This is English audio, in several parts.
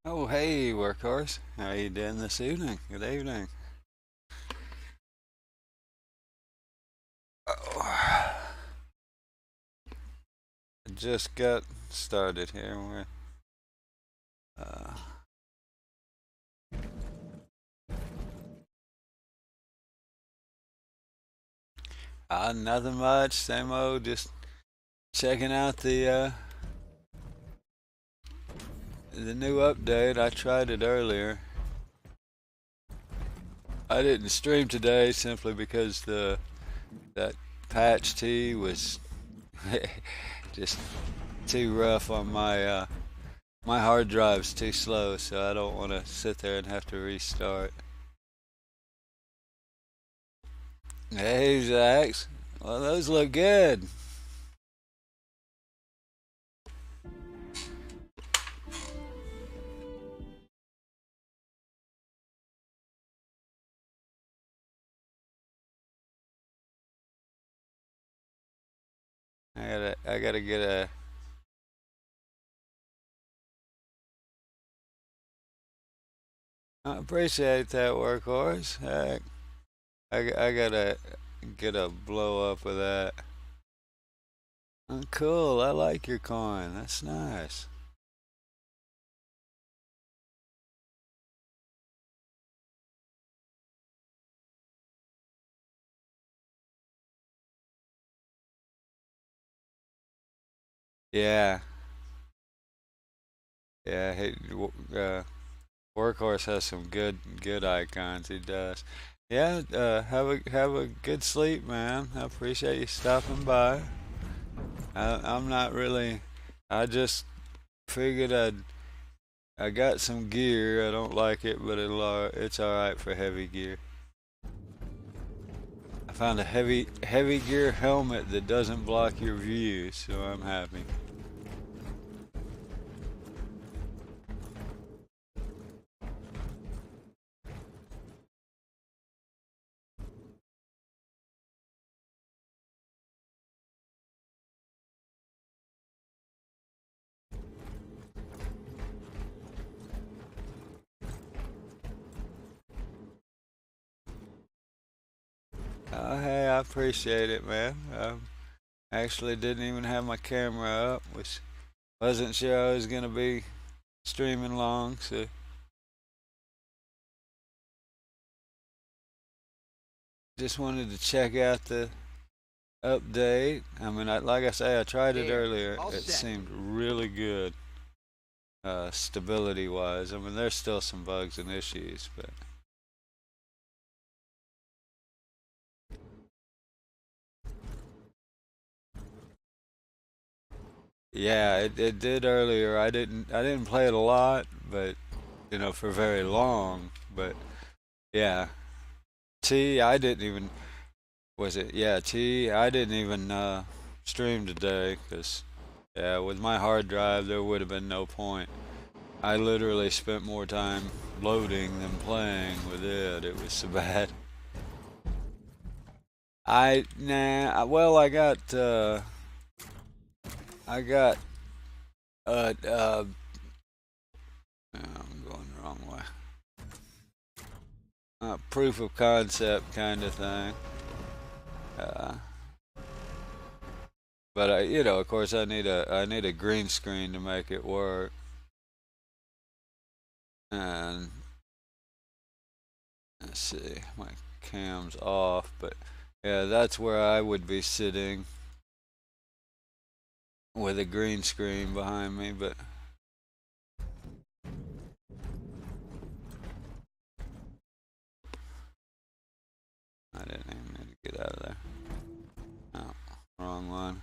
Oh, hey, workhorse. How you doing this evening? Good evening. Oh, I just got started here. Uh, Nothing much. Same old. Just checking out the new update. I tried it earlier. I didn't stream today simply because the that patch T was just too rough on my hard drive's too slow, so I don't want to sit there and have to restart. Hey, Zax. Well, those look good. I gotta get a. I appreciate that, workhorse. Heck, I gotta get a blow up with that. Oh, cool. I like your coin. That's nice. Yeah, yeah. Workhorse has some good icons. He does. Yeah. Have a good sleep, man. I appreciate you stopping by. I'm not really. I just figured I got some gear. I don't like it, but it's all right for heavy gear. I found a heavy gear helmet that doesn't block your view, so I'm happy. Hey, I appreciate it, man. Actually didn't even have my camera up, which wasn't sure I was gonna be streaming long, so just wanted to check out the update. I mean, like I say, I tried it earlier. It seemed really good, stability wise. I mean, there's still some bugs and issues, but yeah, it did earlier. I didn't play it a lot, but for very long. But yeah, T I didn't even was it yeah T I didn't even stream today because yeah, with my hard drive there would have been no point. I literally spent more time loading than playing with it. It was so bad. Well, I got uh I'm going the wrong way. Proof of concept kind of thing. Uh, but of course, I need a green screen to make it work, and let's see, my cam's off, but yeah, that's where I would be sitting with a green screen behind me. But I didn't even need to get out of there. Oh, wrong one.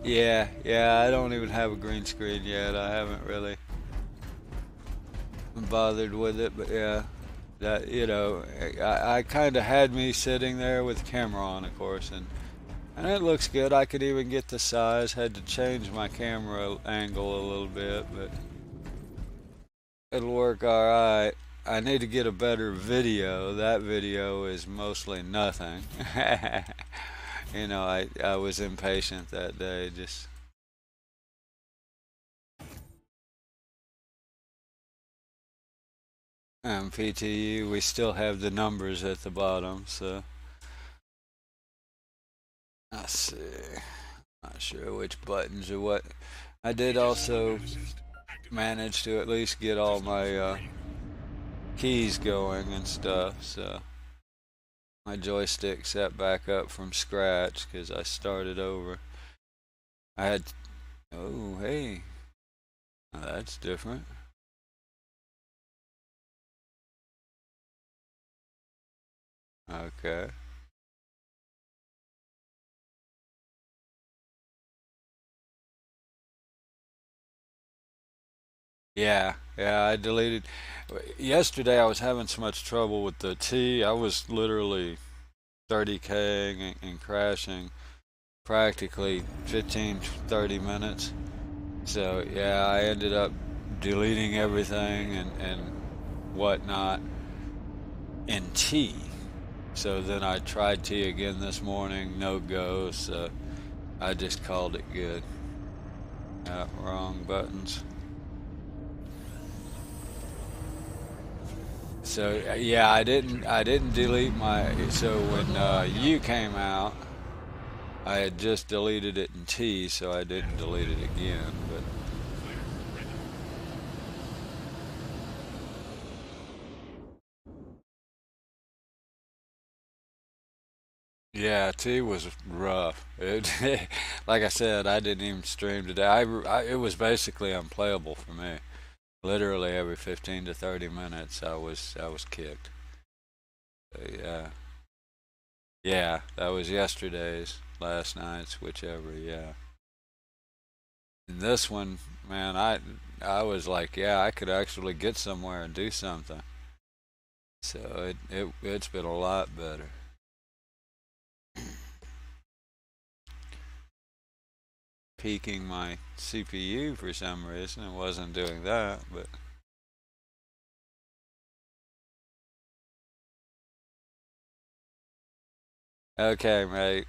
Yeah, I don't even have a green screen yet. I haven't really bothered with it, but yeah, that I kind of had me sitting there with the camera on, of course, and it looks good. I could even get the size. Had to change my camera angle a little bit, but it'll work all right. I need to get a better video. That video is mostly nothing. I was impatient that day. Just PTU, we still have the numbers at the bottom, so let's see. Not sure which buttons or what. I did also manage to at least get all my keys going and stuff, so my joystick set back up from scratch because I started over. I had, oh, hey, now that's different. Okay. Yeah, yeah, I deleted. Yesterday I was having so much trouble with the T. I was literally 30K and crashing practically 15, 30 minutes. So yeah, I ended up deleting everything and whatnot in T. So then I tried T again this morning, no go. So I just called it good. Wrong buttons. So yeah, I didn't delete my. So when U came out, I had just deleted it in T, so I didn't delete it again. But yeah, T was rough. Like I said, I didn't even stream today. It was basically unplayable for me. Literally every 15 to 30 minutes, I was kicked. Yeah, yeah, that was yesterday's, last night's, whichever. Yeah, and this one, man, I was like, yeah, I could actually get somewhere and do something. So it's been a lot better. Peaking my CPU for some reason, it wasn't doing that, but okay, mate.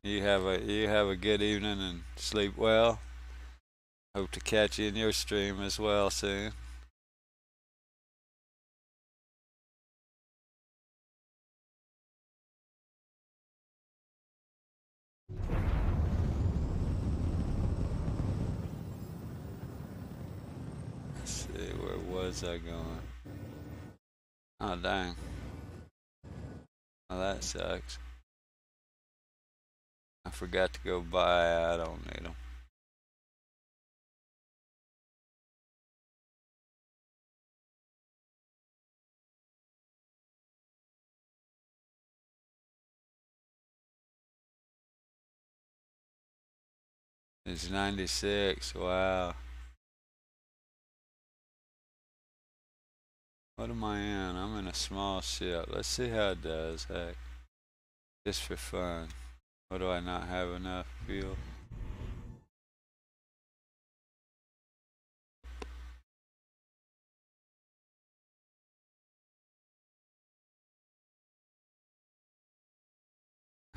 You have a good evening and sleep well. Hope to catch you in your stream as well soon. Let's see, where was I going? Oh dang. Oh, that sucks. I forgot to go buy. I don't need them. It's 96. Wow. What am I in? I'm in a small ship. Let's see how it does. Heck, just for fun. What do I not have enough fuel?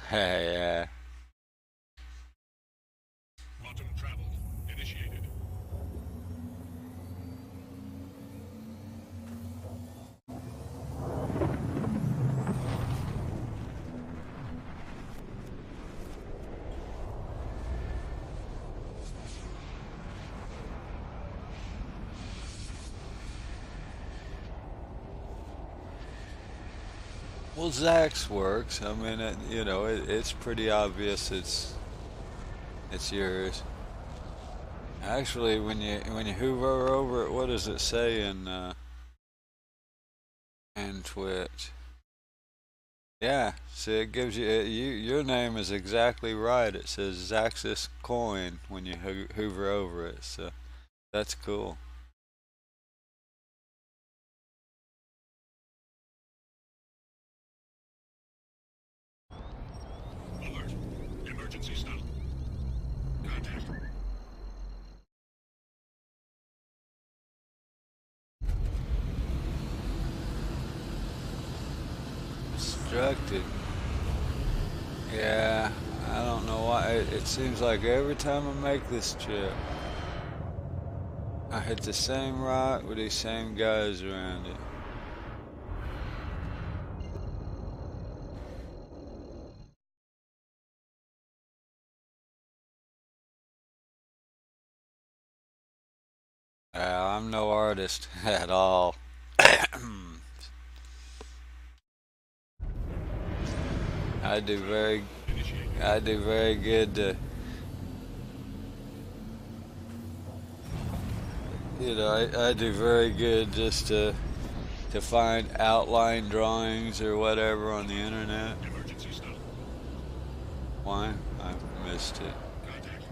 Hey, yeah. Quantum travel initiated. Well, Zach's works. I mean, it's pretty obvious. It's yours. Actually, when you hover over it, what does it say in Twitch? Yeah, see, it gives your name is exactly right. It says Zaxxas Coin when you hover over it. So that's cool. Alert. Emergency stop. Contact. Obstructed. Yeah, I don't know why. It seems like every time I make this trip, I hit the same rock with these same guys around it. I'm no artist at all. I do very, Initiated. I do very good to, I do very good just to find outline drawings or whatever on the internet. Emergency stop. Why? I missed it. Contact.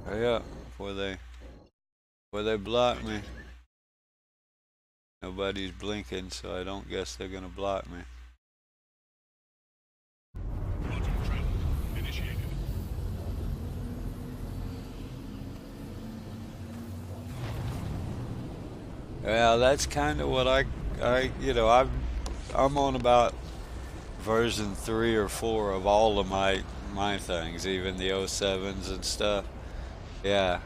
Hurry up before they block me. Contact. Nobody's blinking, so I don't guess they're gonna block me. Quantum travel. Initiated. Yeah, that's kind of what I'm on about version 3 or 4 of all of my things, even the '07s and stuff. Yeah,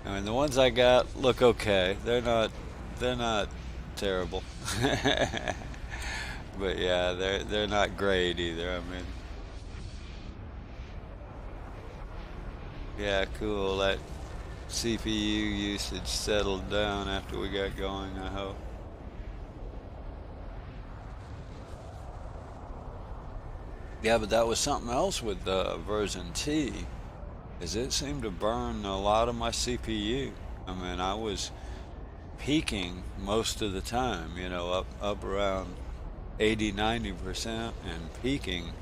I mean the ones I got look okay. They're not terrible, but yeah, they're not great either. I mean, yeah, cool. That CPU usage settled down after we got going. I hope. Yeah, but that was something else with version T, is it seemed to burn a lot of my CPU. I mean, I was peaking most of the time, up around 80, 90% and peaking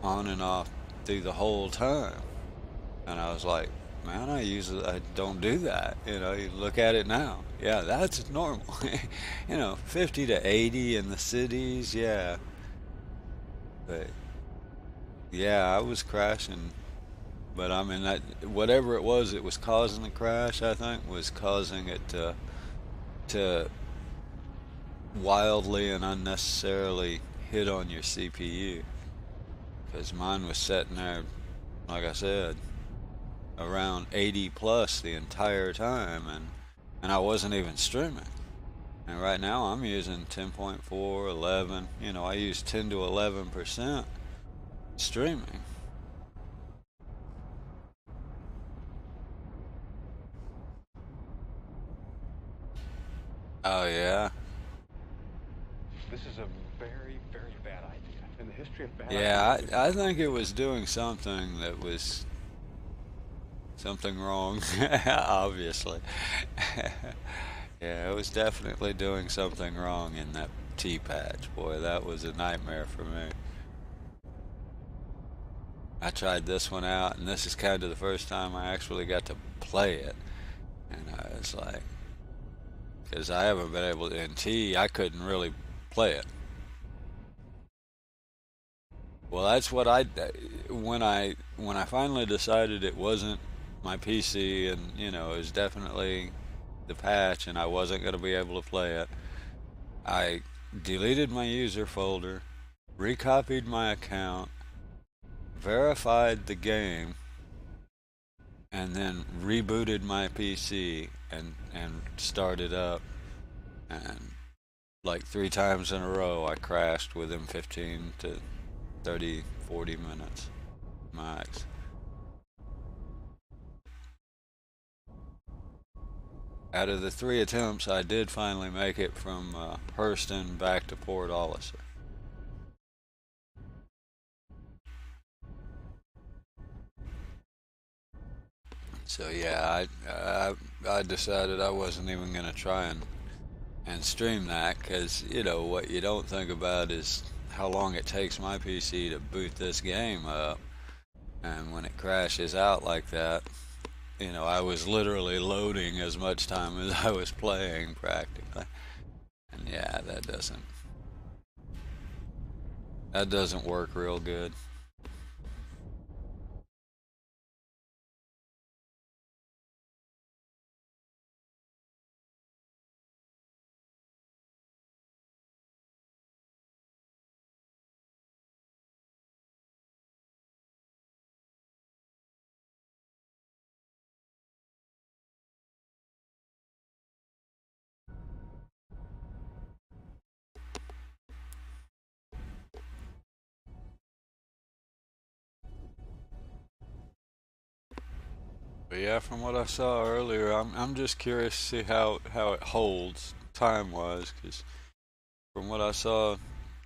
on and off through the whole time. And I was like, man, I don't do that. You look at it now. Yeah, that's normal. 50 to 80 in the cities, yeah. But yeah, I was crashing. But I mean, whatever it was causing the crash. I think was causing it to wildly and unnecessarily hit on your CPU. Because mine was sitting there, like I said, around 80 plus the entire time, and I wasn't even streaming. And right now I'm using 10.4, 11. I use 10 to 11% streaming. Oh yeah. This is a very, very bad idea. In the history of bad Yeah, ideas, I think it was doing something that was something wrong, obviously. Yeah, it was definitely doing something wrong in that T patch. Boy, that was a nightmare for me. I tried this one out, and this is kind of the first time I actually got to play it. And I was like, because I haven't been able to, in T, I couldn't really play it. Well, that's what when I finally decided it wasn't my PC, and it was definitely the patch, and I wasn't going to be able to play it. I deleted my user folder, recopied my account, verified the game, and then rebooted my PC and started up. And like 3 times in a row, I crashed within 15 to 30, 40 minutes max. Out of the 3 attempts, I did finally make it from Hurston back to Port Olisar. So yeah, I decided I wasn't even gonna try and stream that, because what you don't think about is how long it takes my PC to boot this game up, and when it crashes out like that, I was literally loading as much time as I was playing practically, and yeah, that doesn't work real good. But yeah, from what I saw earlier, I'm just curious to see how it holds time wise, because from what I saw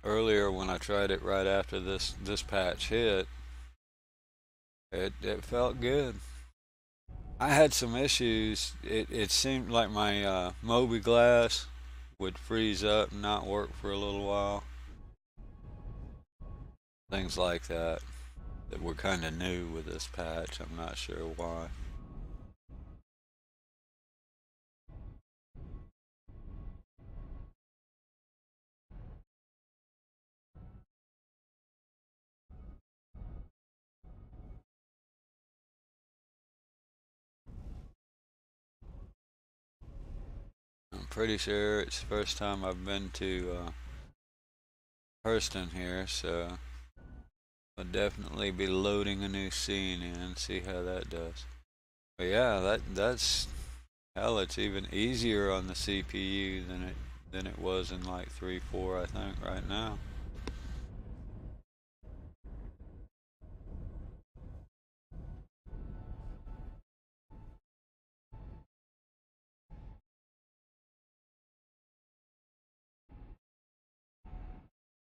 earlier when I tried it right after this patch hit, it felt good. I had some issues. It seemed like my Moby Glass would freeze up and not work for a little while. Things like that that were kind of new with this patch. I'm not sure why. I'm pretty sure it's the first time I've been to Hurston here, so I'll definitely be loading a new scene in, see how that does. But yeah, that's hell. It's even easier on the CPU than it was in like 3.4, I think, right now.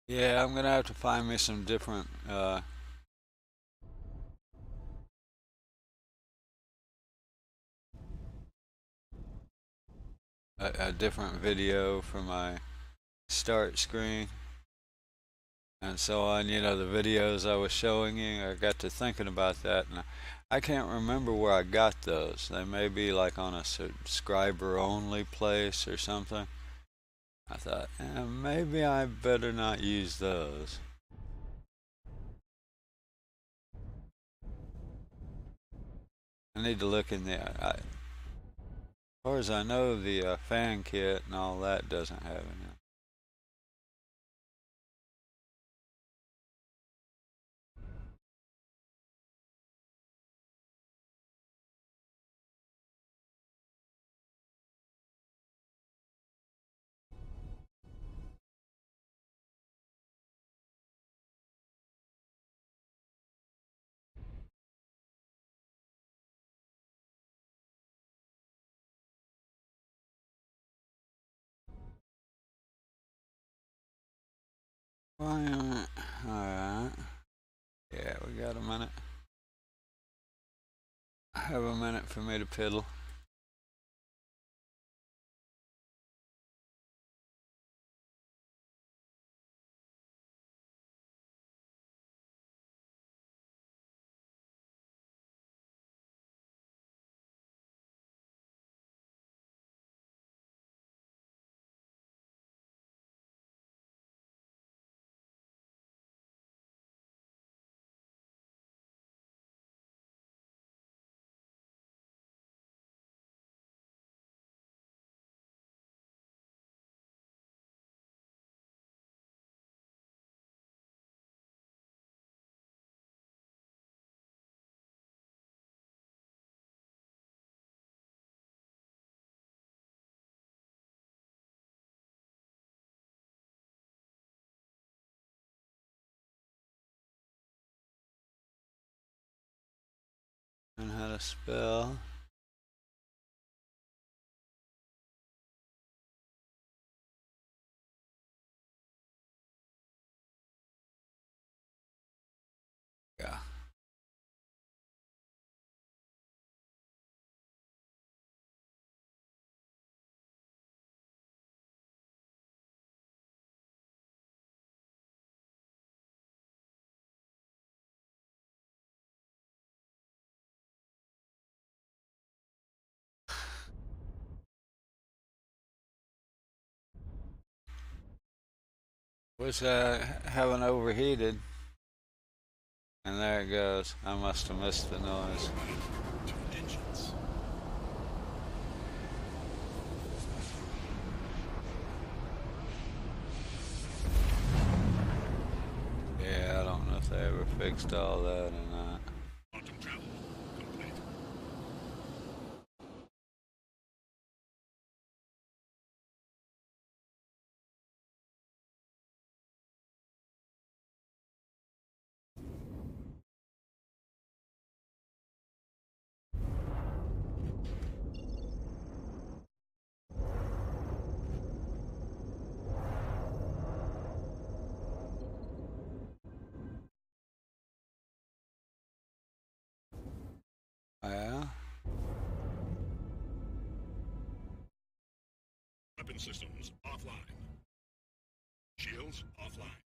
Yeah, I'm gonna have to find me some different a different video for my start screen and so on. You know, the videos I was showing you, I got to thinking about that, and I can't remember where I got those. They may be like on a subscriber only place or something. I thought, maybe I better not use those. I need to look in there. As far as I know, the fan kit and all that doesn't have it. Alright. Yeah, we got a minute. I have a minute for me to piddle. And how to spell. Yeah. Was haven't overheated. And there it goes. I must have missed the noise. To engines. Yeah, I don't know if they ever fixed all that or not. Quantum travel complete. Weapon systems offline. Shields offline.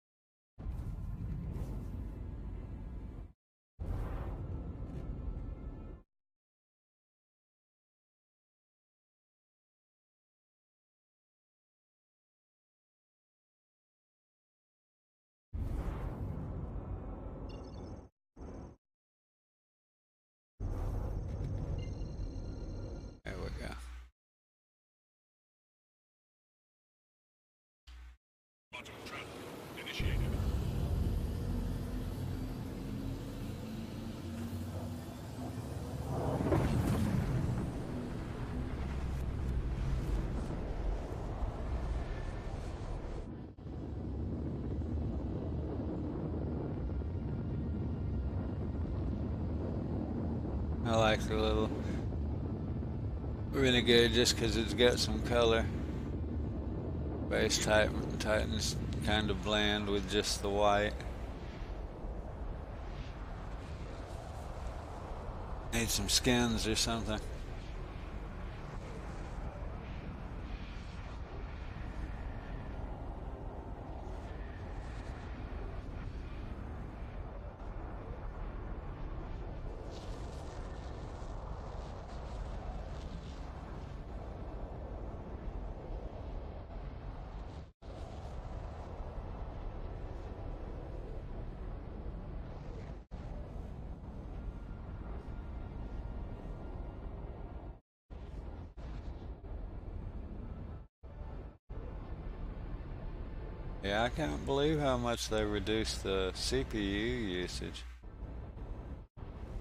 There we go. Quantum travel initiated. I like the little Renegade just because it's got some color. Base Titan's kind of bland with just the white. Need some skins or something. Yeah, I can't believe how much they reduced the CPU usage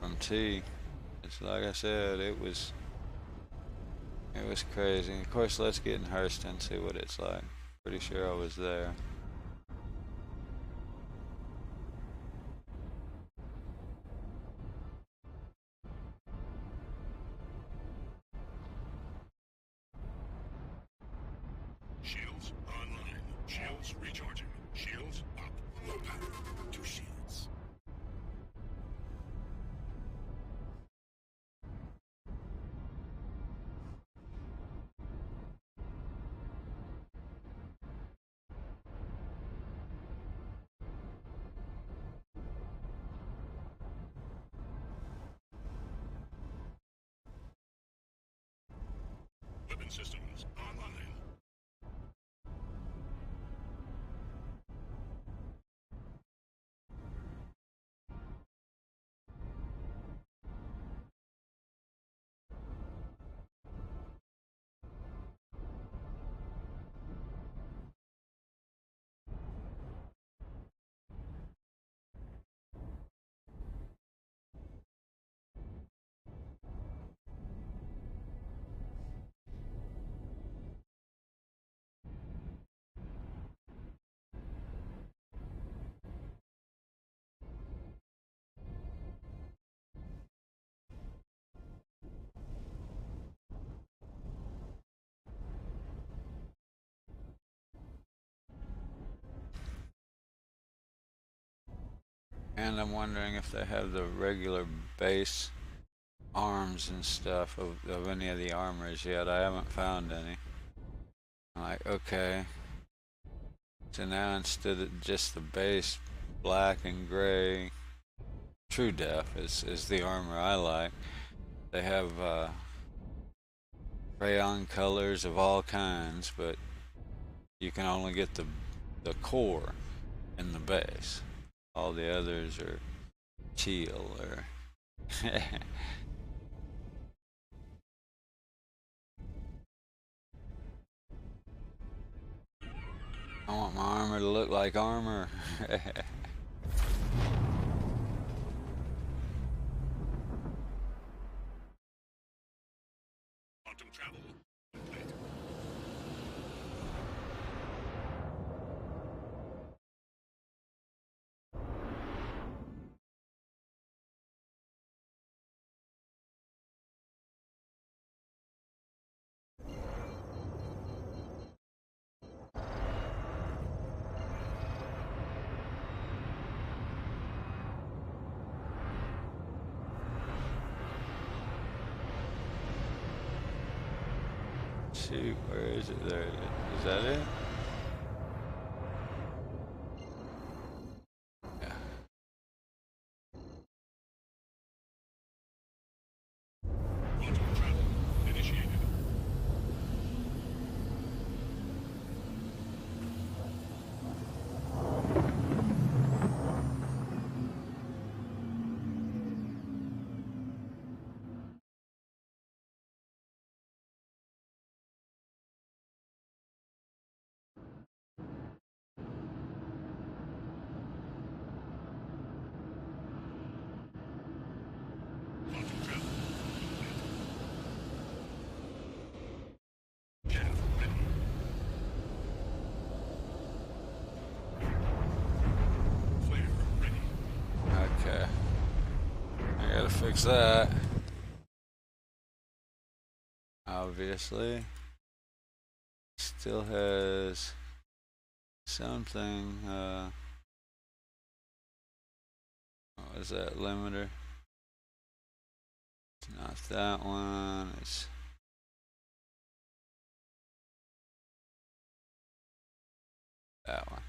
from T. It's like I said, it was crazy. Of course, let's get in Hurston and see what it's like. Pretty sure I was there. Shields online. Shields recharging. Shields up. More power to shields. Weapon systems online. And I'm wondering if they have the regular base arms and stuff of any of the armors yet. I haven't found any. I'm like, okay. So now instead of just the base black and gray, True Def is the armor I like. They have rayon colors of all kinds, but you can only get the core in the base. All the others are teal or I want my armor to look like armor. Quantum travel complete. Shoot, where is it? There it is. Is that it? Yeah. Auto travel initiated. Auto travel complete. Path ready. Flare ready. Okay. I gotta fix that. Obviously. Still has something, what was that limiter? It's not that one, it's that one.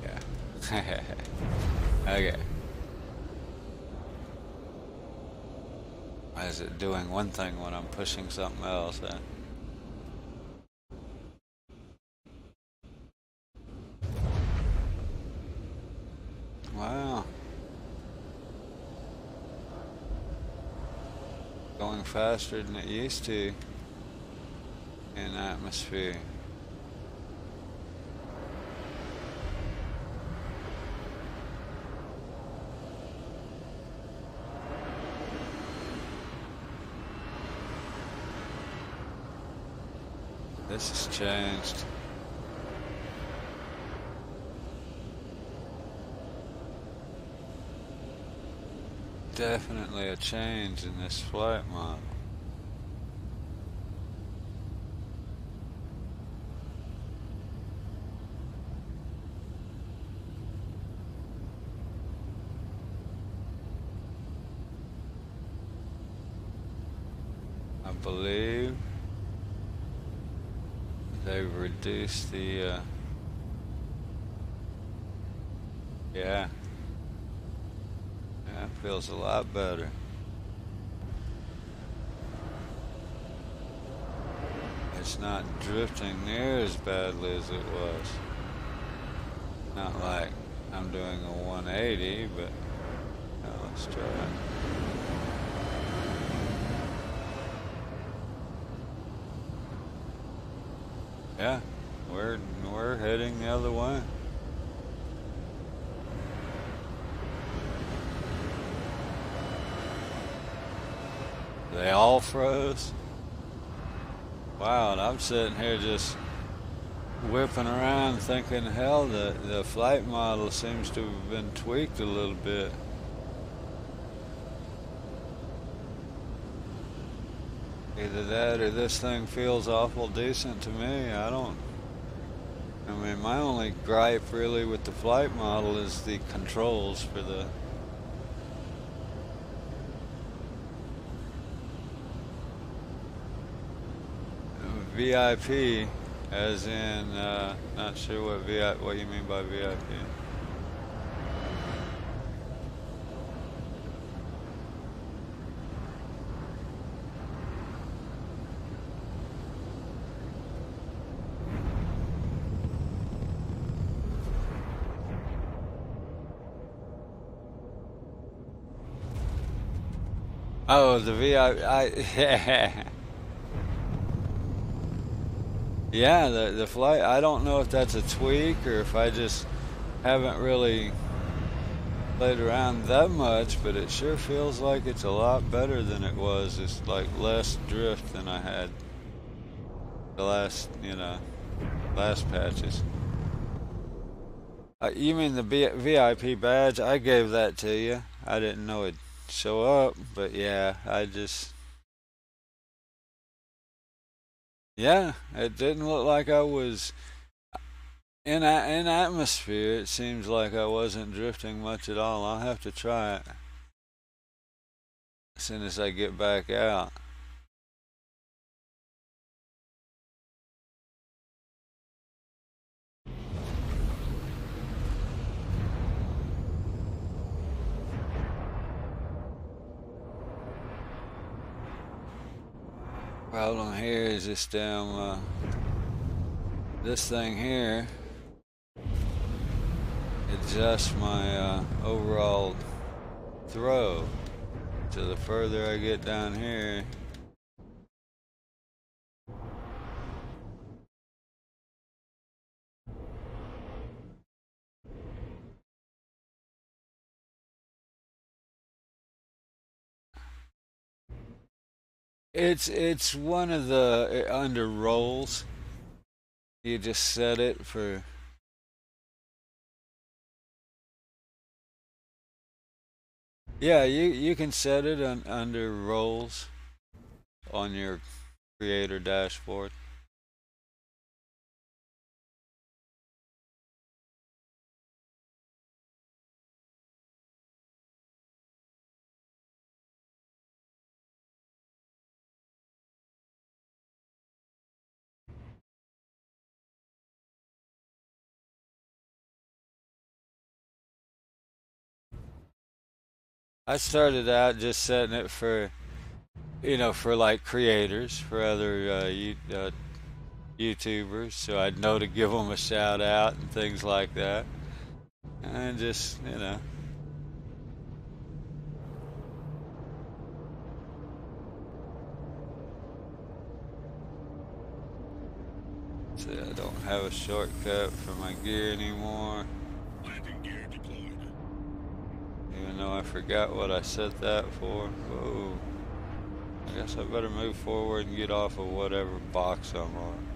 Yeah. Okay. Why is it doing one thing when I'm pushing something else? Huh? Wow. Going faster than it used to in atmosphere. This has changed. Definitely a change in this flight model. I believe they've reduced the, yeah, that feels a lot better. It's not drifting near as badly as it was. Not like I'm doing a 180, but let's try it. Yeah, we're heading the other way. They all froze. Wow, and I'm sitting here just whipping around thinking, hell, the flight model seems to have been tweaked a little bit. Either that or this thing feels awful decent to me. I mean, my only gripe really with the flight model is the controls for the VIP, as in, not sure what you mean by VIP. Oh, the VIP. Yeah, the flight. I don't know if that's a tweak or if I just haven't really played around that much, but it sure feels like it's a lot better than it was. It's like less drift than I had the last patches. You mean the VIP badge? I gave that to you. I didn't know it'd show up, but yeah, yeah, it didn't look like I was In atmosphere, it seems like I wasn't drifting much at all. I'll have to try it as soon as I get back out. Problem here is this damn this thing here adjusts my overall throw. So the further I get down here, it's one of the under rolls. You just set it for. Yeah, you can set it under rolls on your creator dashboard. I started out just setting it for, for like creators, for other YouTubers, so I'd know to give them a shout out and things like that. And just, see, I don't have a shortcut for my gear anymore, Landing gear deployed. even though I forgot what I set that for. Whoa. I guess I better move forward and get off of whatever box I'm on.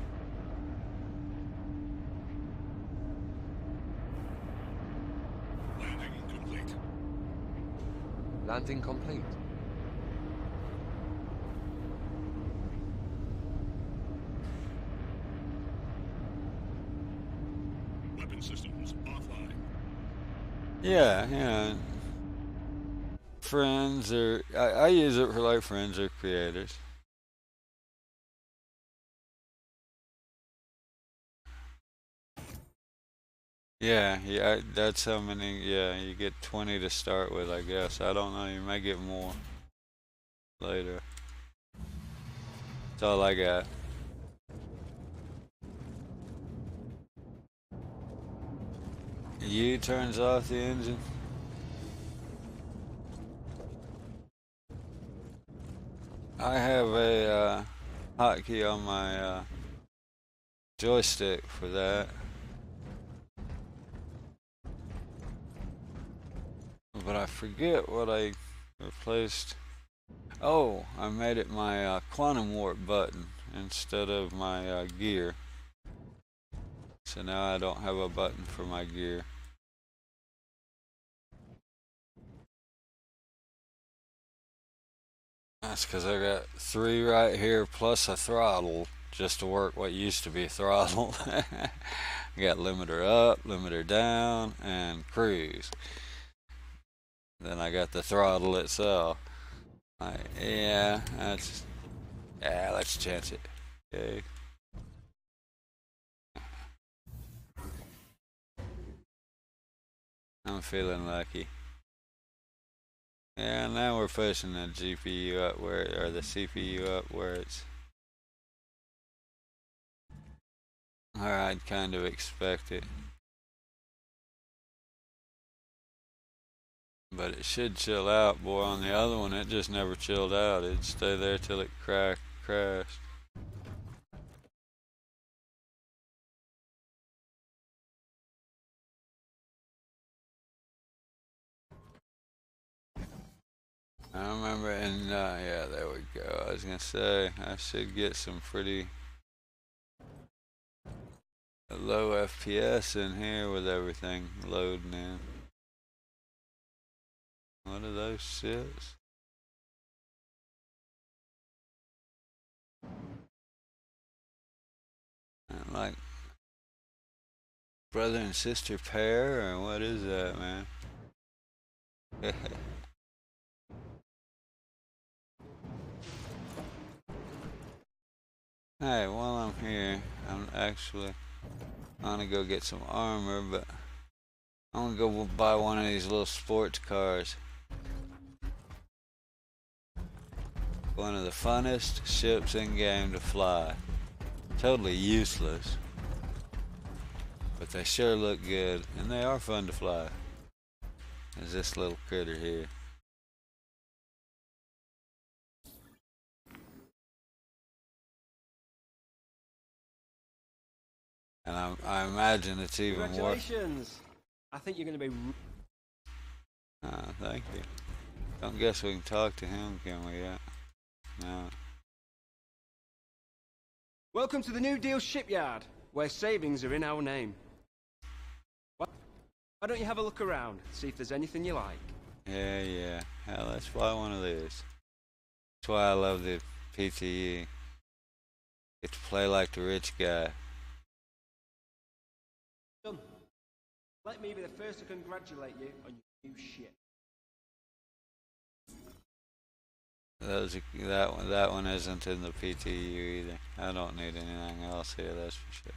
Landing complete. Landing complete. Weapon systems offline. Yeah, friends or I use it for like friends or creators. Yeah, that's how many. Yeah, you get 20 to start with, I guess. I don't know. You may get more later. That's all I got. U turns off the engine. I have a hotkey on my joystick for that, but I forget what I replaced. Oh, I made it my quantum warp button instead of my gear. So now I don't have a button for my gear. That's because I got three right here plus a throttle just to work what used to be throttle. I got limiter up, limiter down, and cruise. Then I got the throttle itself. Let's chance it. Okay. I'm feeling lucky. Yeah, now we're pushing the GPU up or the CPU up where it's. Or I'd kind of expect it. But it should chill out, boy. On the other one, it just never chilled out. It'd stay there till it crashed. I remember, and yeah, there we go. I was gonna say I should get some pretty low FPS in here with everything loading in. What are those shits? Like Brother and sister pair, or what is that, man? Hey, while I'm here, I'm actually gonna go get some armor, but I'm gonna go buy one of these little sports cars. One of the funnest ships in game to fly. Totally useless, but they sure look good, and they are fun to fly. There's this little critter here. And I imagine it's even worse. Congratulations! I think you're going to be. Thank you. Don't guess we can talk to him, can we yet? No. Welcome to the New Deal shipyard, where savings are in our name. Why don't you have a look around, see if there's anything you like? Yeah. Hell, let's fly one of these. That's why I love the PTU. Get to play like the rich guy. Done. Let me be the first to congratulate you on your new ship. That one isn't in the PTU either. I don't need anything else here, that's for sure.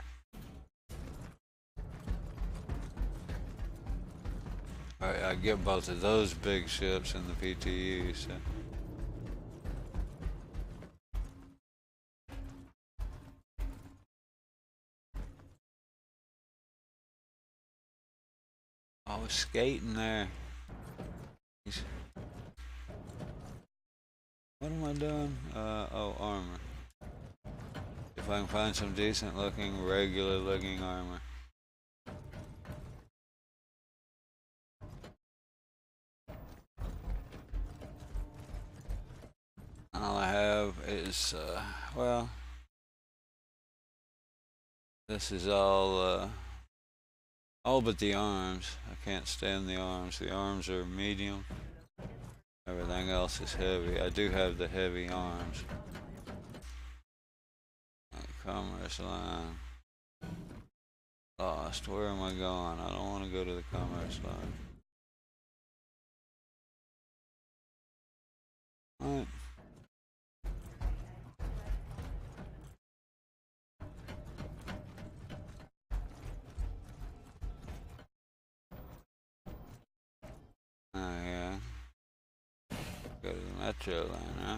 Alright, I get both of those big ships in the PTU, so. I was skating there. What am I doing? Oh, armor. If I can find some decent looking, regular looking armor. All I have is, well, this is all but the arms. I can't stand the arms. The arms are medium. Everything else is heavy. I do have the heavy arms. Commerce line. Lost. Where am I going? I don't want to go to the commerce line. Alright. Oh yeah. Go to the metro line, huh?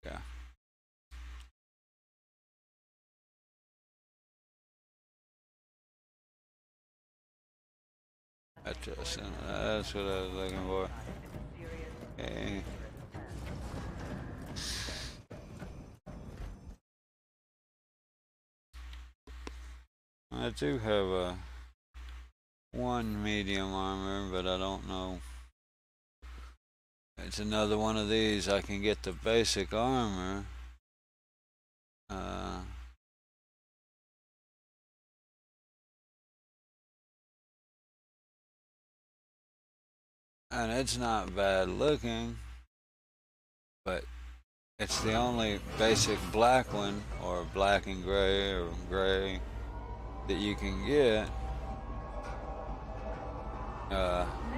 Yeah. Metro center. That's what I was looking for. Okay. I do have one medium armor, but I don't know. It's another one of these. I can get the basic armor. And it's not bad looking, but it's the only basic black one, or black and gray, or gray, that you can get.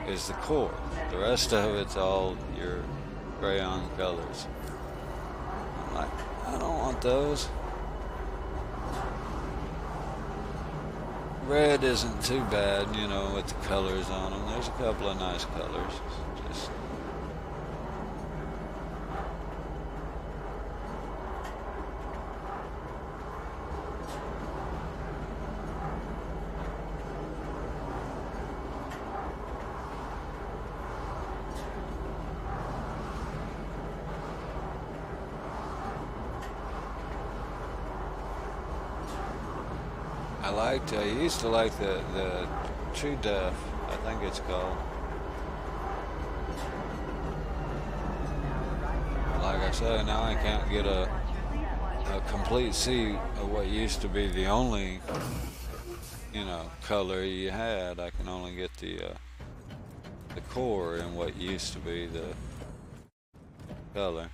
Is the core. The rest of it's all your crayon colors. I'm like, I don't want those. Red isn't too bad, you know, with the colors on them. There's a couple of nice colors. Just I used to like the True Death, I think it's called. Like I said, now I can't get a a complete sea of what used to be the only, color you had. I can only get the core in what used to be the color.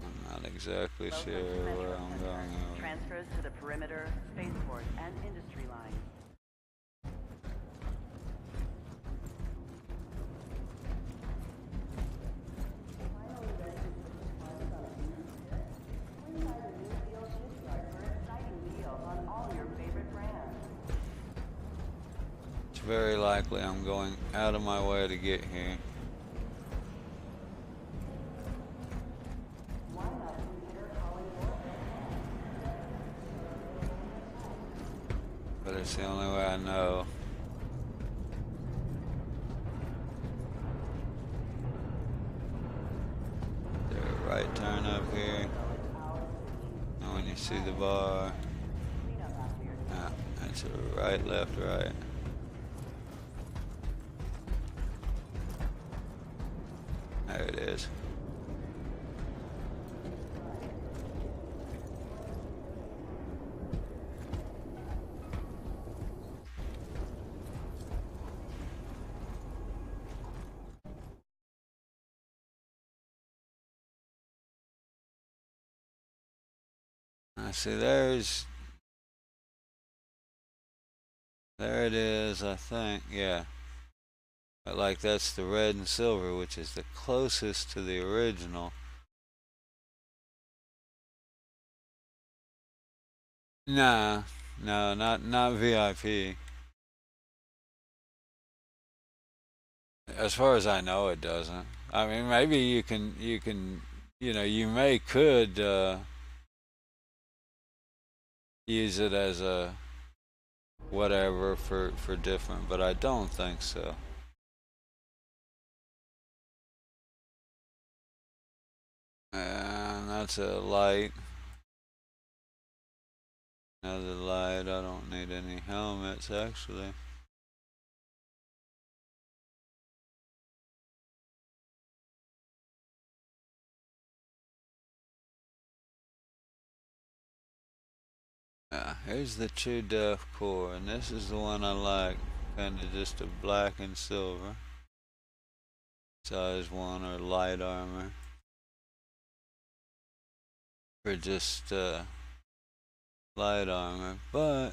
I'm not exactly Local sure to Metro where I'm Center. going. Transfers to the perimeter, spaceport, and industry lines. It's very likely I'm going out of my way to get here. But it's the only way I know. There a right turn up here. And when you see the bar, it's a right, left, right. There it is. I see there it is, I think, yeah. But like that's the red and silver, which is the closest to the original. Nah, no, not VIP. As far as I know, it doesn't. I mean, maybe you could use it as a whatever for different, but I don't think so. And that's a light. Another light. I don't need any helmets actually. Yeah, here's the True Depth core, and this is the one I like. Kinda just a black and silver. Size 1 or light armor. For just light armor, but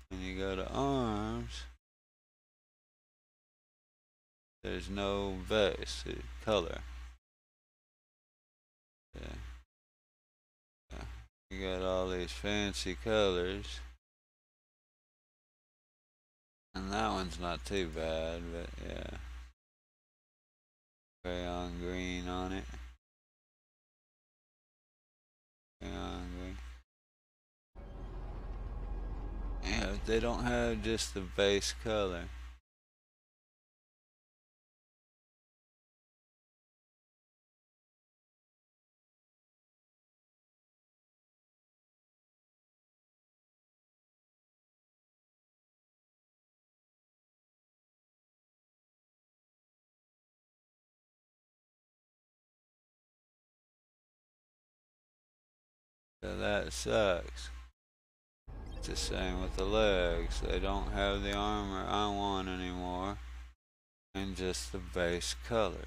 when you go to arms, there's no base color. Yeah. Yeah. You got all these fancy colors. And that one's not too bad, but yeah. Crayon green on it. Crayon green. Yeah, they don't have just the base color. So that sucks. It's the same with the legs. They don't have the armor I want anymore. And just the base color.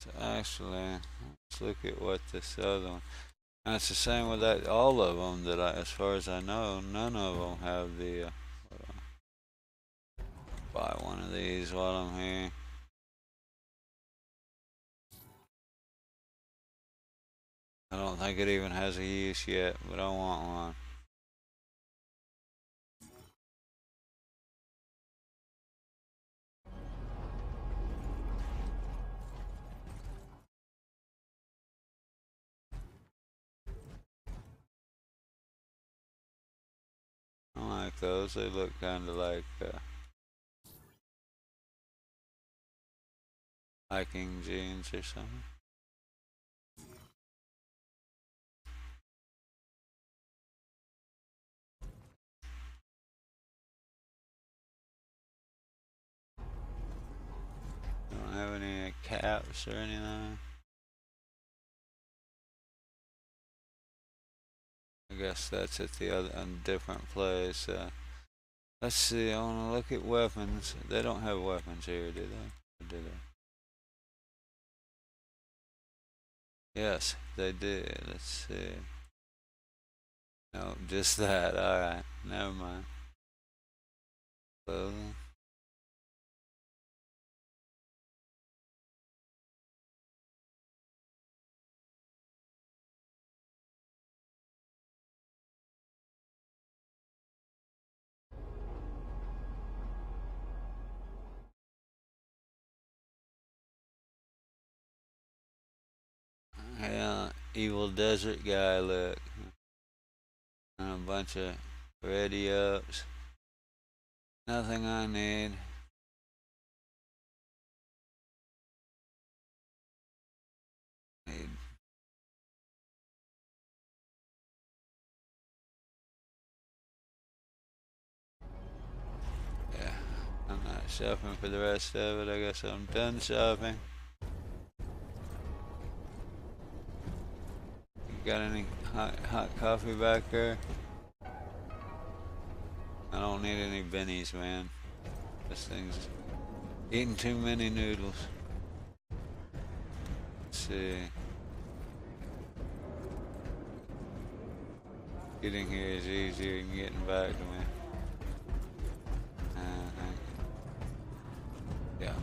So actually, let's look at what this other one. And it's the same with that. All of them as far as I know, none of them have the. Buy one of these while I'm here. I don't think it even has a use yet, but I want one. I like those. They look kind of like hiking jeans or something. have any caps or anything. I guess that's at the other, a different place. Let's see. I want to look at weapons. They don't have weapons here, do they? Or do they? Yes, they did. Let's see. No, just that. All right. Never mind. Clothing. Yeah, evil desert guy look. And a bunch of ready ups. Nothing I need. Need. Yeah, I'm not shopping for the rest of it. I guess I'm done shopping. You got any hot coffee back there? I don't need any bennies, man. This thing's eating too many noodles. Let's see. Getting here is easier than getting back to me. Yeah.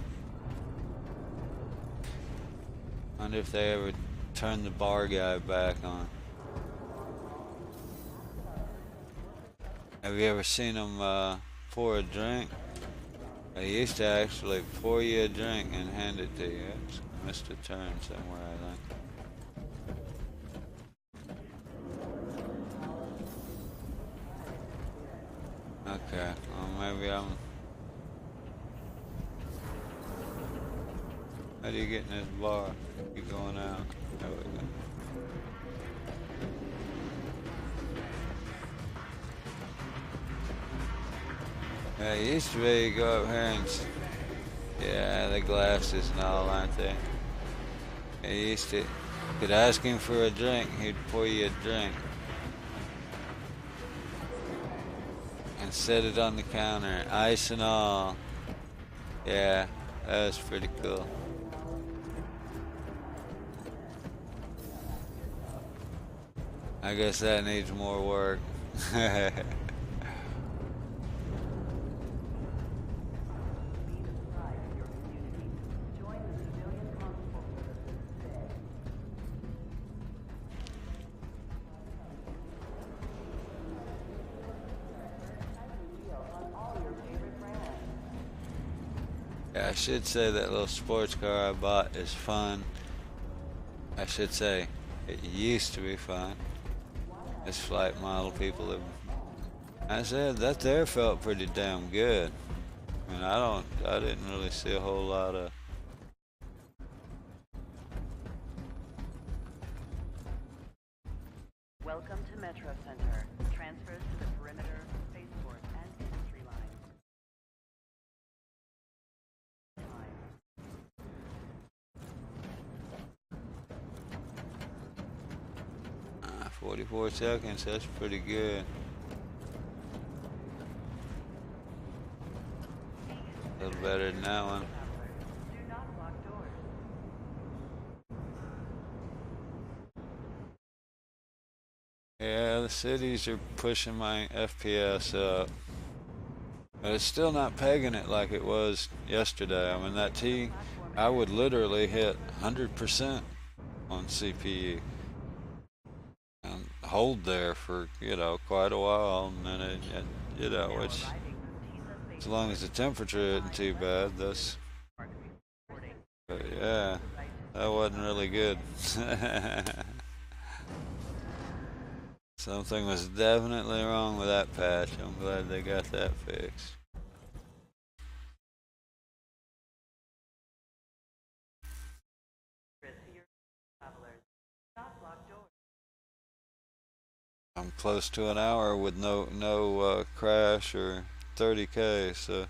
Wonder if they ever turn the bar guy back on. Have you ever seen them pour a drink? They used to actually pour you a drink and hand it to you. It's missed a turn somewhere, I think. Okay, well maybe I'm... How do you get in this bar? You going out? There we go. Yeah, it used to be you go up here and... Yeah, the glasses and all, aren't they? It used to... You could ask him for a drink, he'd pour you a drink. And set it on the counter, ice and all. Yeah, that was pretty cool. I guess that needs more work. Yeah, I should say that little sports car I bought is fun. I should say it used to be fun. This flight model people have... I said that there felt pretty damn good. I mean, I didn't really see a whole lot of... Welcome to Metro Center. Transfers to the perimeter, spaceport, and industry lines. 44 seconds, that's pretty good. A little better than that one. Do not lock doors. Yeah, the cities are pushing my FPS up. But it's still not pegging it like it was yesterday. I mean, that T, I would literally hit 100% on CPU. And hold there for, quite a while. And then which, as long as the temperature isn't too bad, that's... But yeah, that wasn't really good. Something was definitely wrong with that patch. I'm glad they got that fixed. I'm close to an hour with no crash or 30K, so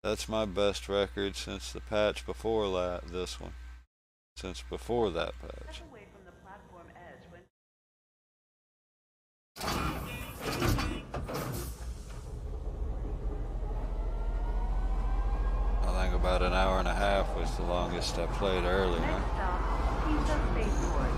That's my best record since the patch before this one. Since before that patch. Step away from the platform edge when I think about an hour and a half was the longest I played earlier. next stop, Pizza Spaceport.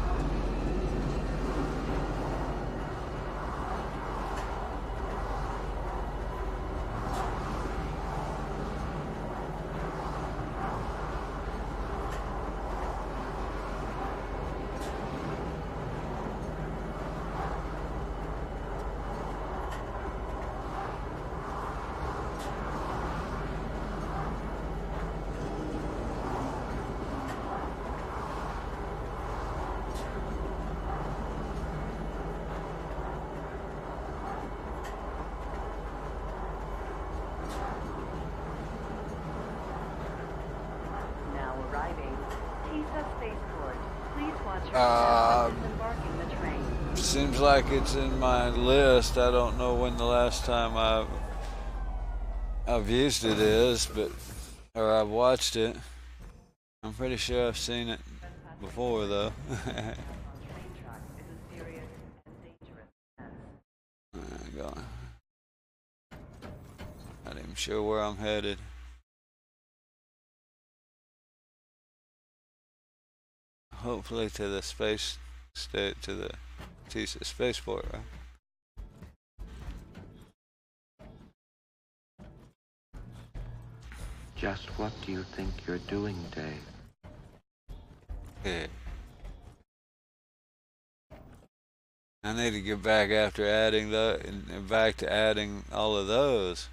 Now arriving, Pizza Spaceport. Please watch your step when disembarking the train. Seems like it's in my list. I don't know when the last time I've used it is, but or I've watched it. I'm pretty sure I've seen it before though. On train tracks is a serious and dangerous offense. Going. Not even sure where I'm headed. Hopefully to the space state, to the TSA spaceport, right? Just what do you think you're doing, Dave? Yeah. I need to get back after adding and back to adding all of those.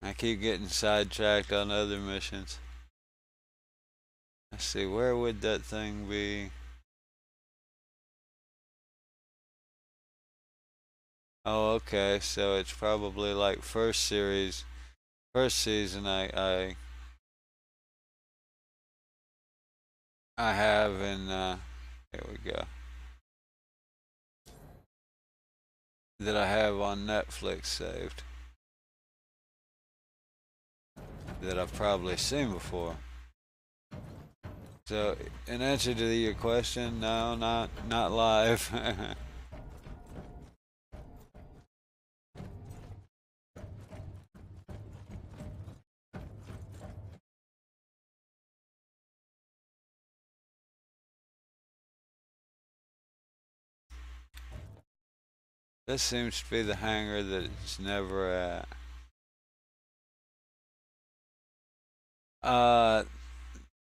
I keep getting sidetracked on other missions. Let's see, where would that thing be? Oh, okay, so it's probably like first season I have in here we go. That I have on Netflix saved. That I've probably seen before. So, in answer to your question, no, not live. This seems to be the hangar that it's never at.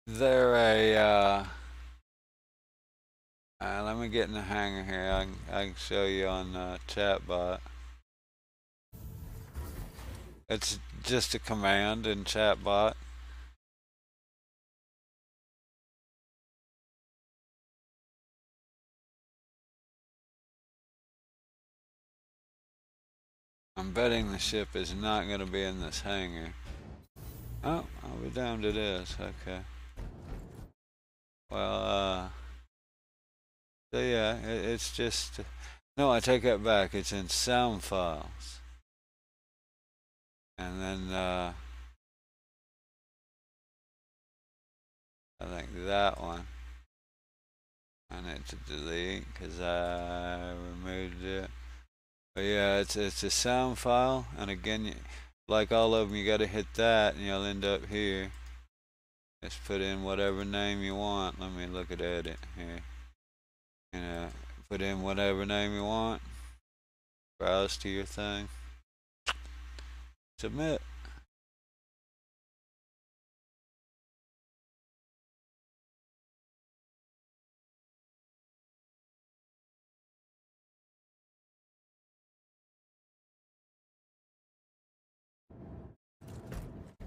They're let me get in the hangar here. I can show you on chatbot. It's just a command in chatbot. I'm betting the ship is not going to be in this hangar. Oh, I'll be damned it is. Okay. Well, so yeah, it's just... No, I take that back. It's in sound files. And then, I think that one. I need to delete because I removed it. But yeah, it's a sound file, and again, like all of them, you got to hit that, and you'll end up here. Just put in whatever name you want. Let me look at edit here. Put in whatever name you want. Browse to your thing. Submit.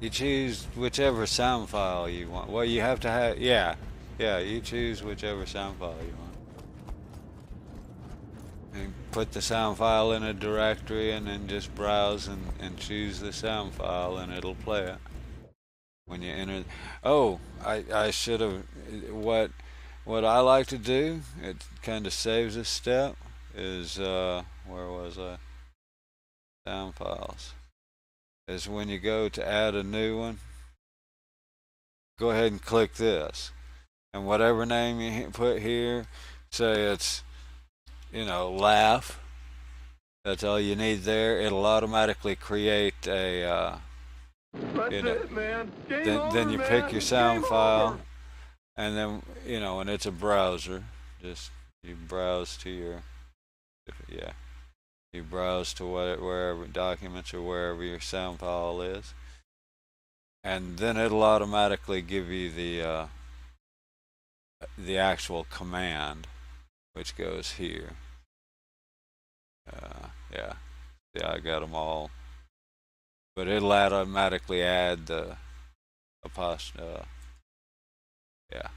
You choose whichever sound file you want. Well, you have to have, yeah, you choose whichever sound file you want. And put the sound file in a directory and then just browse and choose the sound file and it'll play it. When you enter, oh, I should have, what I like to do, it kind of saves a step, is where was I? Sound files. Is when you go to add a new one, go ahead and click this. And whatever name you put here, say it's, laugh. That's all you need there. It'll automatically create a, That's it, man. Game then over, you man. pick your sound Game file, over. and then, and it's a browser. Just, you browse to yeah, you browse to wherever documents or wherever your sound file is. And then it'll automatically give you the actual command, which goes here. Yeah, I got them all, but it'll automatically add the apostrophe. Yeah.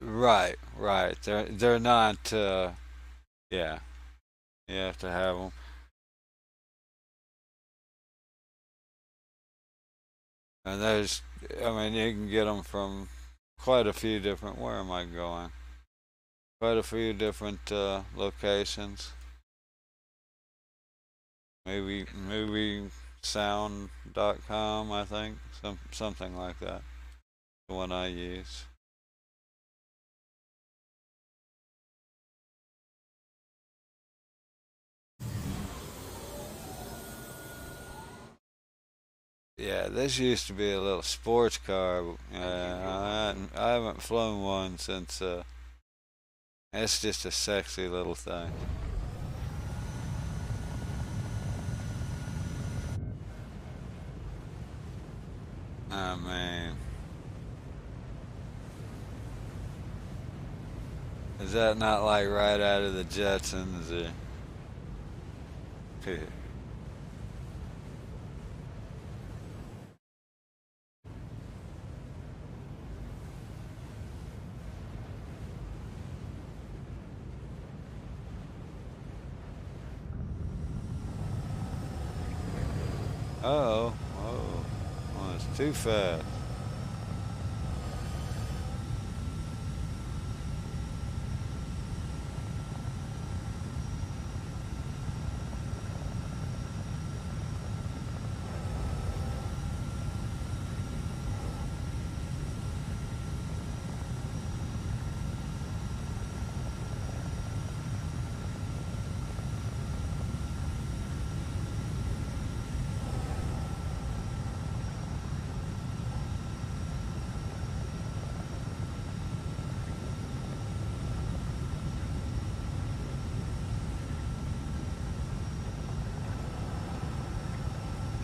Right, right. They're not. Yeah, you have to have them. And I mean, you can get them from quite a few different. Where am I going? Quite a few different locations. Maybe moviesound.com, I think, something like that. The one I use. Yeah, this used to be a little sports car. I haven't flown one since. It's just a sexy little thing. I mean, is that not like right out of the Jetsons? Oh, it's too fast.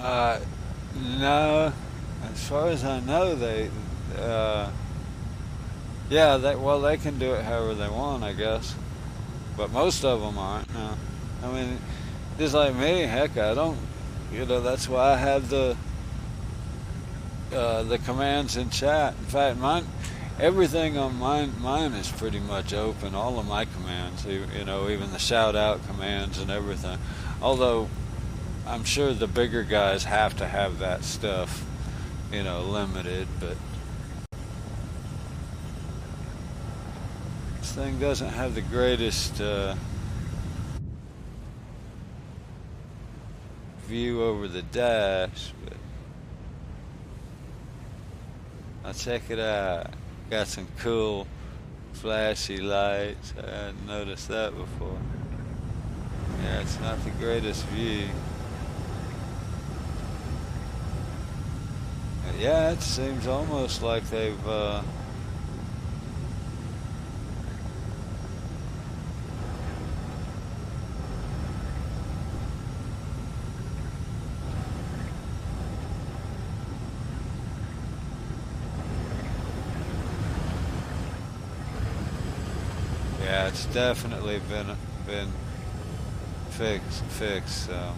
Uh, no. As far as I know, yeah, they can do it however they want, I guess. But most of them aren't. No. I mean, just like me, heck, I don't. That's why I have the commands in chat. In fact, everything on mine is pretty much open. All of my commands, even the shout out commands and everything. Although I'm sure the bigger guys have to have that stuff, limited, but this thing doesn't have the greatest view over the dash, but I'll check it out. Got some cool flashy lights. I hadn't noticed that before. Yeah, it's not the greatest view. Yeah, it seems almost like they've Yeah, it's definitely been fixed. So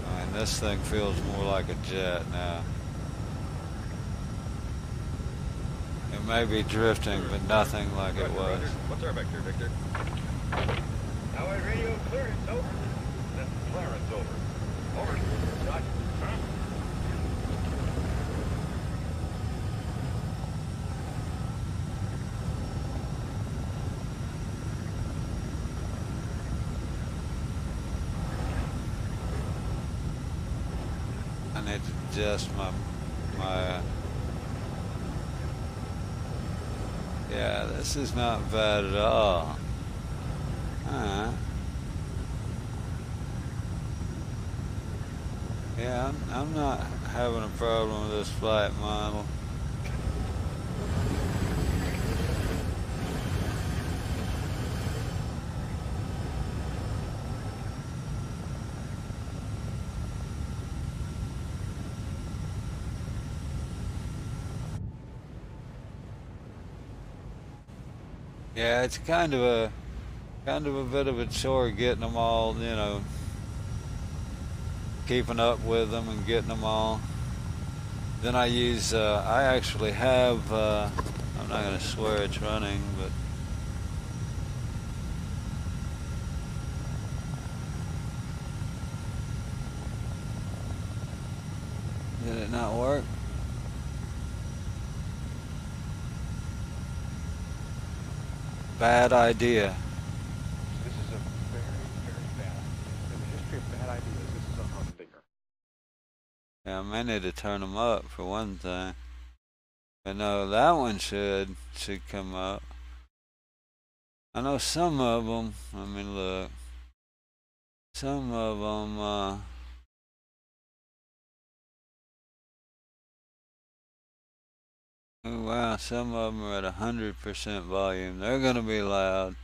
I mean, this thing feels more like a jet now. It may be drifting, but nothing like it was. What's our vector, Victor? Allied radio clearance, over. That's Clarence, over. Over. Roger. Huh? I need to adjust my. Yeah, this is not bad at all. Alright. Yeah, I'm not having a problem with this flight model. Yeah, it's kind of a bit of a chore getting them all, keeping up with them and getting them all. Then I actually have, I'm not going to swear it's running, but did it not work? Bad idea. This is a very, very bad idea. In the history of bad ideas, this is a humdinger. Yeah, I may need to turn them up for one thing. But no, that one should come up. I know some of them. Let me look. Some of them. Oh wow, some of them are at 100% volume. They're gonna be loud.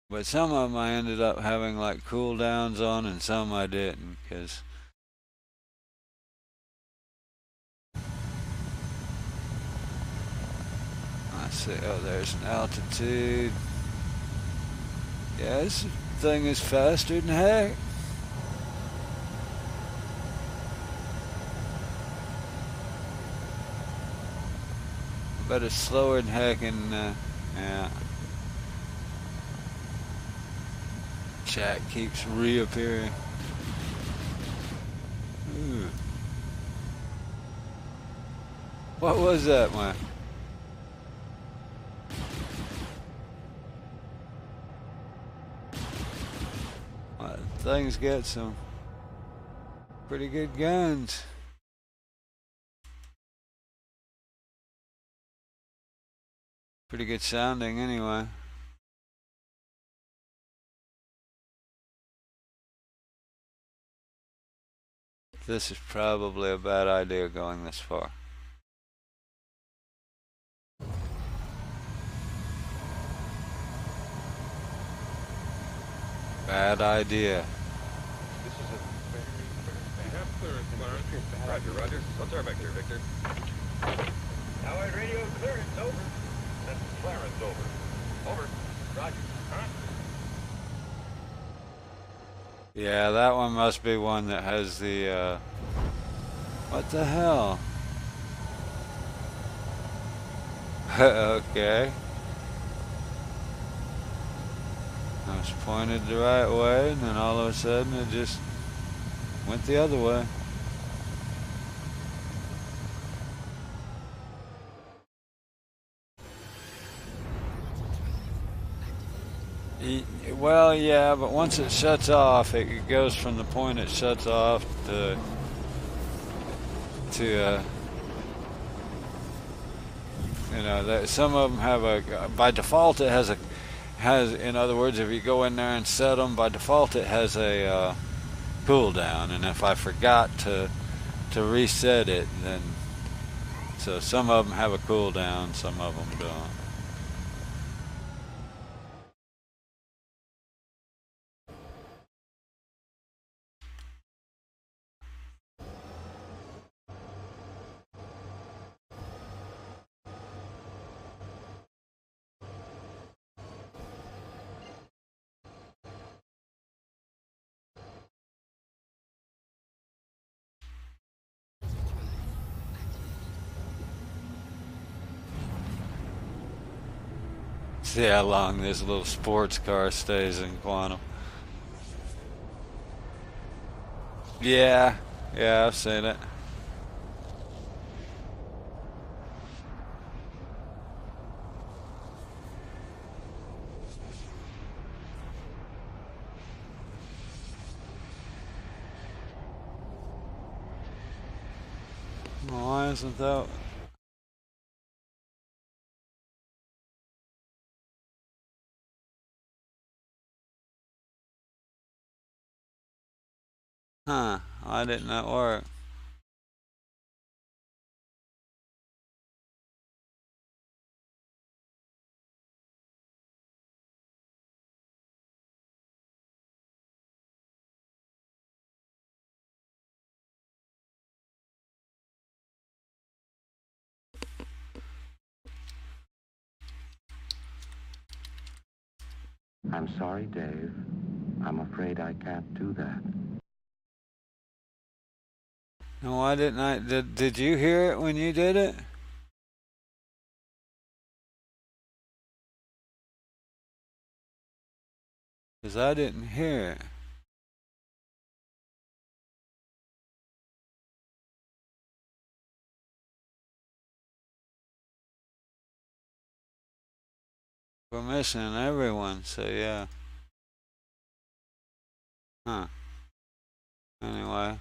But some of them I ended up having like cooldowns on, and some I didn't, cause I see. Oh, there's an altitude. Yeah, this thing is faster than heck. But it's slower than heck, and yeah. Chat keeps reappearing. Ooh. What was that, man? Well, thing's got some pretty good guns. Pretty good sounding, anyway. This is probably a bad idea going this far. Bad idea. This is a very, very bad You have clearance, in the Clarence. history of bad Roger, ideas, Roger. this is a What's our vector, humdinger. Victor? Allied radio clearance, over. That's Clarence, over. Over. Roger. Huh? Yeah, that one must be one that has the, what the hell? Okay. I was pointed the right way, and then all of a sudden it just went the other way. Well, yeah, but once it shuts off, it goes from the point it shuts off to some of them have by default it has, in other words, if you go in there and set them, by default it has a cooldown, and if I forgot to reset it, then so some of them have a cooldown, some of them don't. See how long this little sports car stays in quantum. Yeah, yeah, I've seen it. Why isn't that? Huh, why didn't that work? I'm sorry, Dave. I'm afraid I can't do that. No, why didn't I? Did you hear it when you did it? Because I didn't hear it. We're missing everyone, so yeah. Huh. Anyway.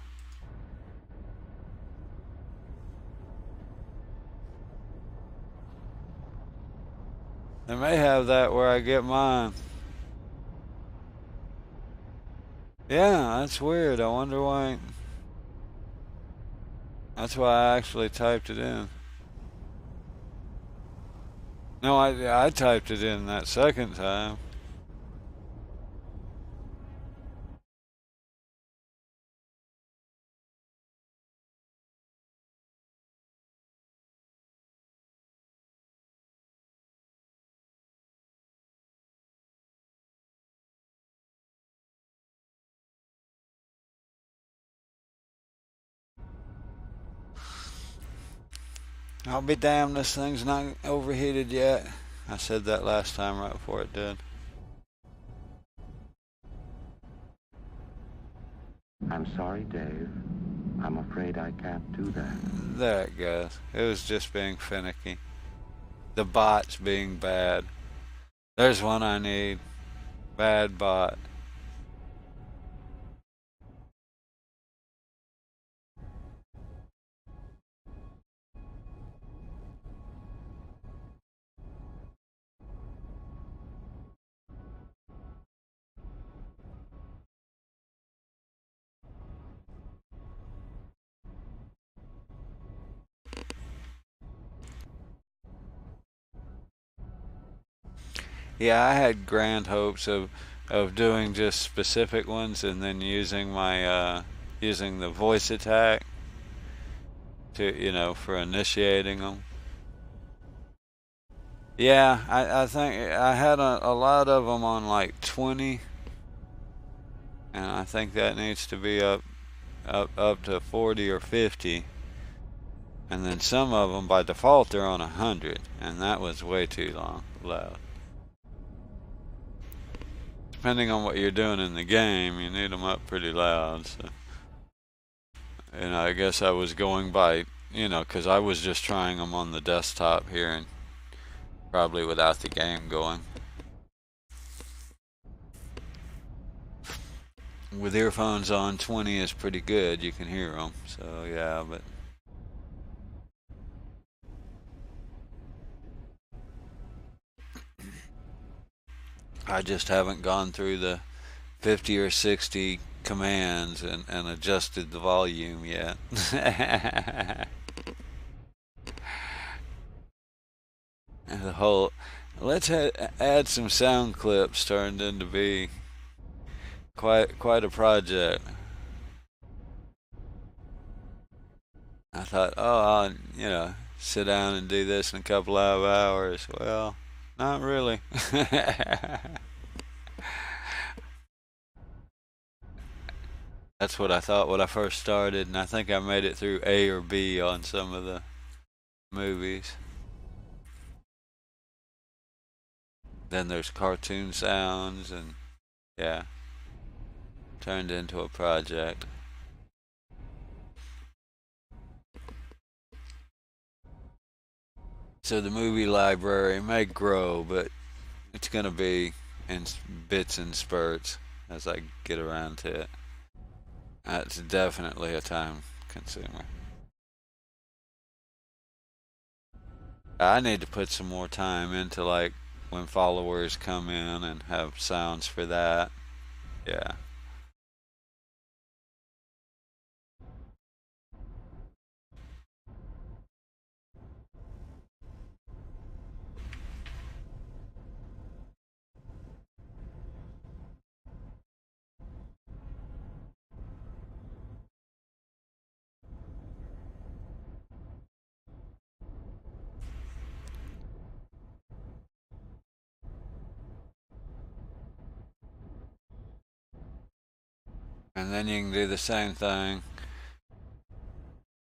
They may have that where I get mine. Yeah, that's weird. I wonder why. That's why I actually typed it in. No, I typed it in that second time. I'll be damned, this thing's not overheated yet. I said that last time right before it did. I'm sorry, Dave. I'm afraid I can't do that. There it goes. It was just being finicky. The bot's being bad. There's one I need. Bad bot. Yeah, I had grand hopes of doing just specific ones and then using my using the voice attack to for initiating them. Yeah, I think I had a lot of them on like 20, and I think that needs to be up to 40 or 50, and then some of them by default they're on 100, and that was way too loud. Depending on what you're doing in the game, you need them up pretty loud. So, I guess I was going by, because I was just trying them on the desktop here and probably without the game going. With earphones on, 20 is pretty good. You can hear them. So yeah, but I just haven't gone through the 50 or 60 commands and adjusted the volume yet. The whole let's add some sound clips turned into be quite a project. I thought, oh, I'll sit down and do this in a couple of hours. Well, not really. That's what I thought when I first started, and I think I made it through A or B on some of the movies. then there's cartoon sounds, and yeah, turned into a project. So the movie library may grow, but it's gonna be in bits and spurts as I get around to it. That's definitely a time consumer. I need to put some more time into like when followers come in and have sounds for that. Yeah. And then you can do the same thing.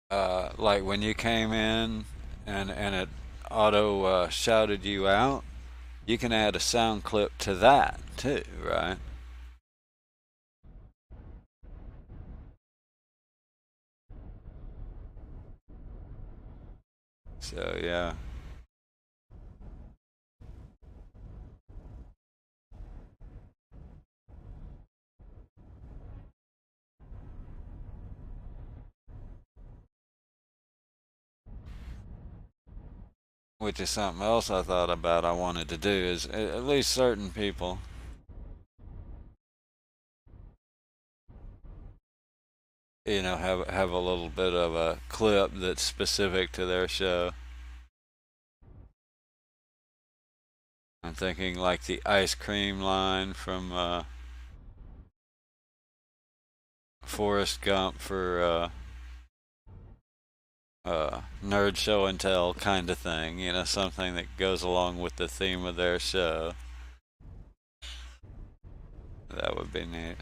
Like when you came in and it auto shouted you out, you can add a sound clip to that too, right? So yeah. Which is something else I thought about I wanted to do is at least certain people, have a little bit of a clip that's specific to their show. I'm thinking like the ice cream line from Forrest Gump for nerd show and tell kind of thing, something that goes along with the theme of their show. That would be neat.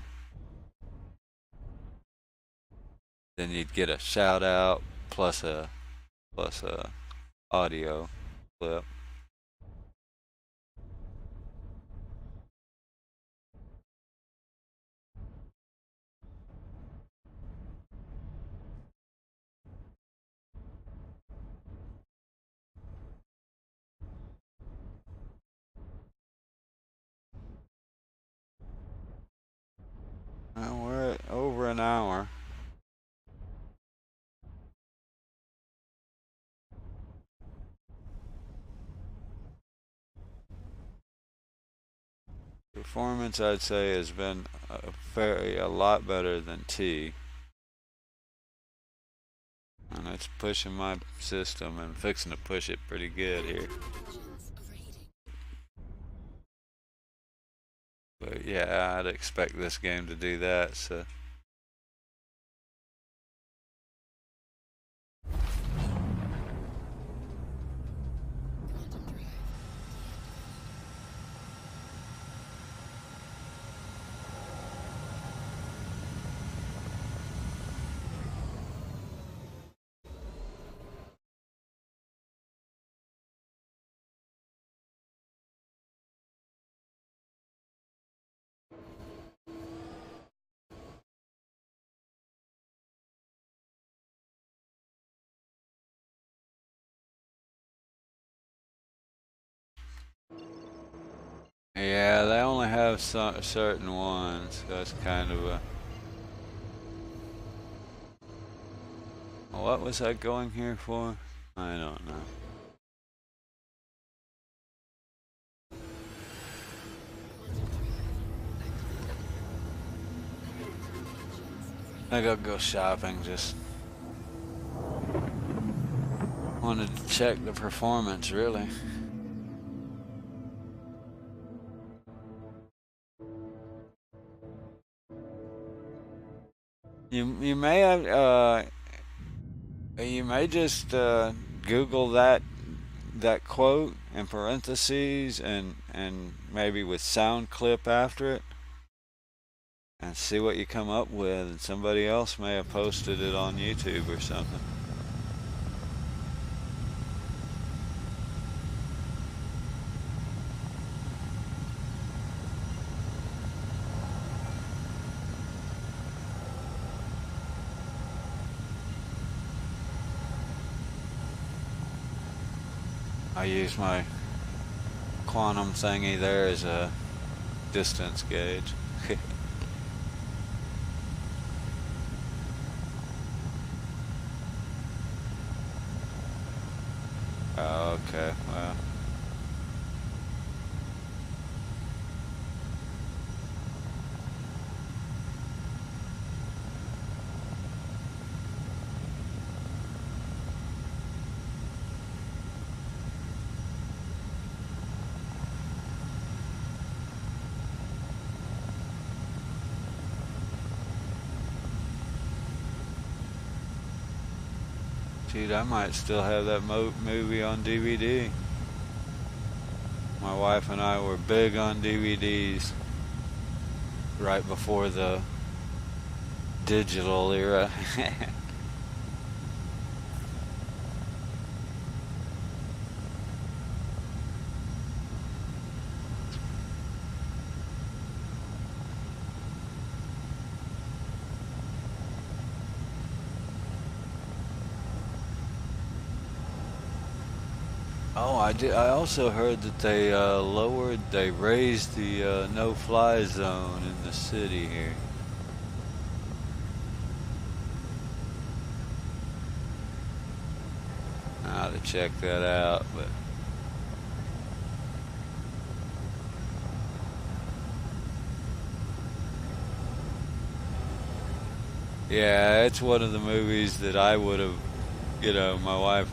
Then you'd get a shout out plus a audio clip. Well, we're at over an hour. Performance, I'd say, has been a lot better than T. And it's pushing my system and fixing to push it pretty good here. But yeah, I'd expect this game to do that, so. Yeah, they only have some certain ones, so it's kind of a. What was I going here for? I don't know. I gotta go shopping, just wanted to check the performance, really. You may have you may just Google that quote in parentheses and maybe with sound clip after it and see what you come up with, and somebody else may have posted it on YouTube or something. I use my quantum thingy there as a distance gauge. Oh, okay, well. Dude, I might still have that movie on DVD. My wife and I were big on DVDs right before the digital era. Oh, I also heard that they they raised the no-fly zone in the city here. I ought to check that out, but yeah, it's one of the movies that I would have, my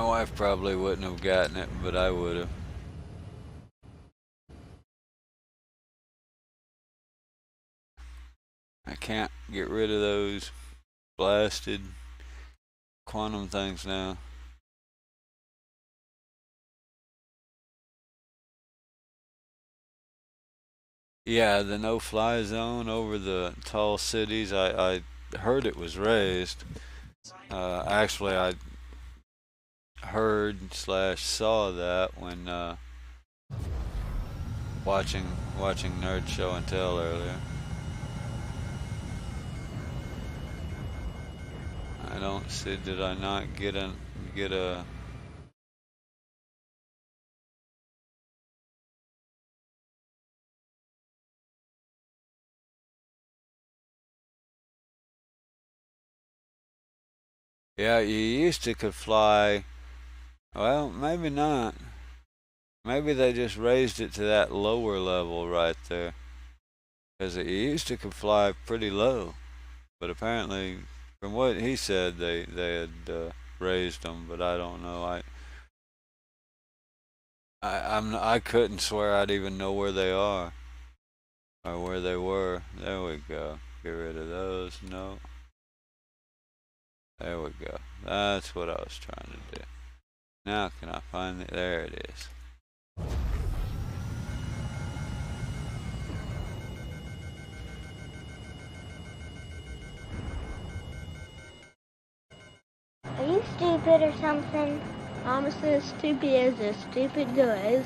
wife probably wouldn't have gotten it, but I would have. I can't get rid of those blasted quantum things now. Yeah, the no-fly zone over the tall cities, I heard it was raised. Actually, I heard slash saw that when watching Nerd Show and Tell earlier. I don't see. Did I not get a? Yeah, you used to could fly. Well, maybe not. Maybe they just raised it to that lower level right there. Because it used to could fly pretty low, but apparently, from what he said, they had raised them. But I don't know. I couldn't swear I'd even know where they are or where they were. There we go. Get rid of those. No. There we go. That's what I was trying to do. Now can I find it? There it is. Are you stupid or something? I'm as stupid as a stupid does.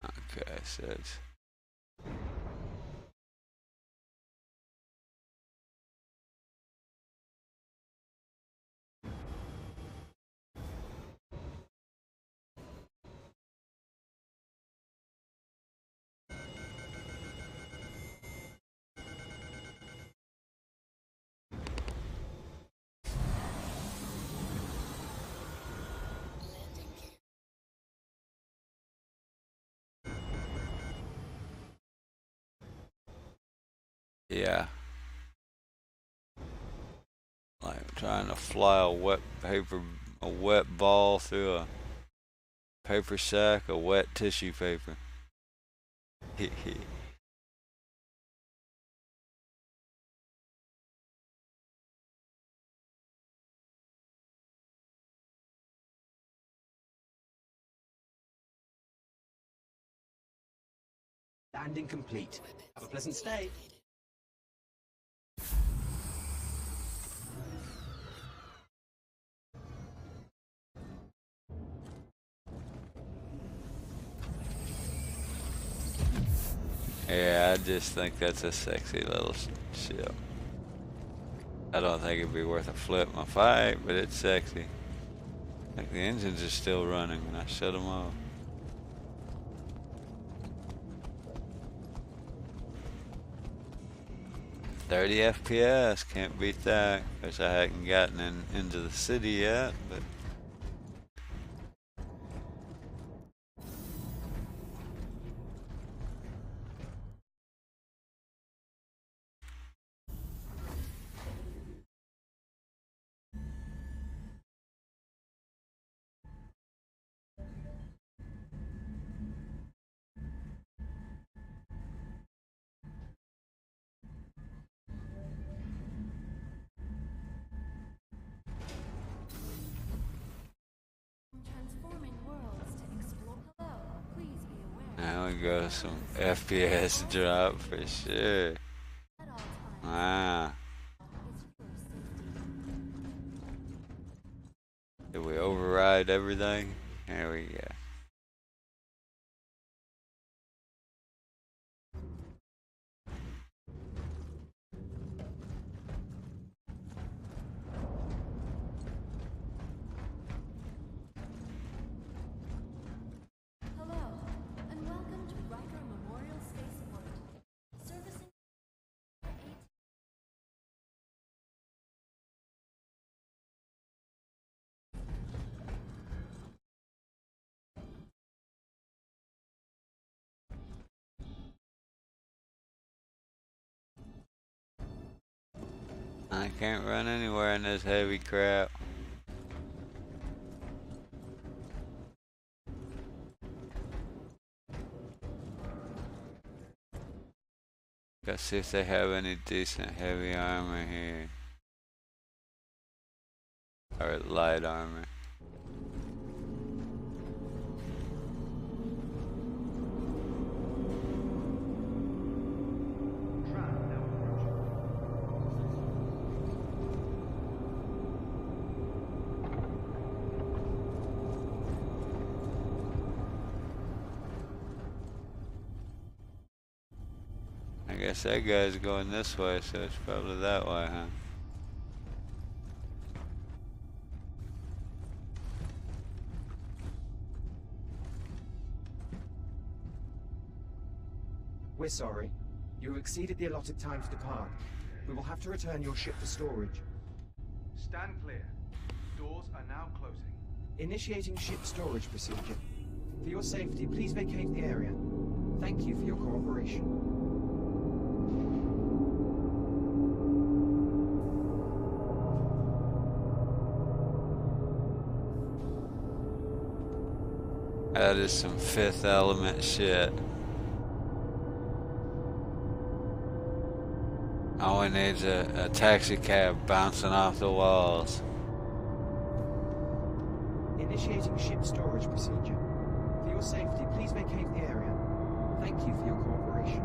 Okay, so it's... Yeah. Like trying to fly a wet ball through a paper sack of wet tissue paper. Landing complete. Have a pleasant stay. Yeah, I just think that's a sexy little ship. I don't think it'd be worth a flip in a fight, but it's sexy. Like the engines are still running and I shut them off. "30 FPS, can't beat that. Wish I hadn't gotten into the city yet, but Transforming worlds to explore. Hello, please be aware. now we go some FPS drop for sure. At all times, Wow. it's your safety. Did we override everything? There we go. Hello, and welcome to Riker Memorial Spaceport. Servicing 8. I can't run anywhere in this heavy crap. Let's see if they have any decent heavy armor here. Or light armor. I guess that guy's going this way, so it's probably that way, huh? We're sorry. You exceeded the allotted time to depart. We will have to return your ship to storage. Stand clear. Doors are now closing. Initiating ship storage procedure. For your safety, please vacate the area. Thank you for your cooperation. That is some Fifth Element shit. All we need is a taxi cab bouncing off the walls. Initiating ship storage procedure. For your safety, please vacate the area. Thank you for your cooperation.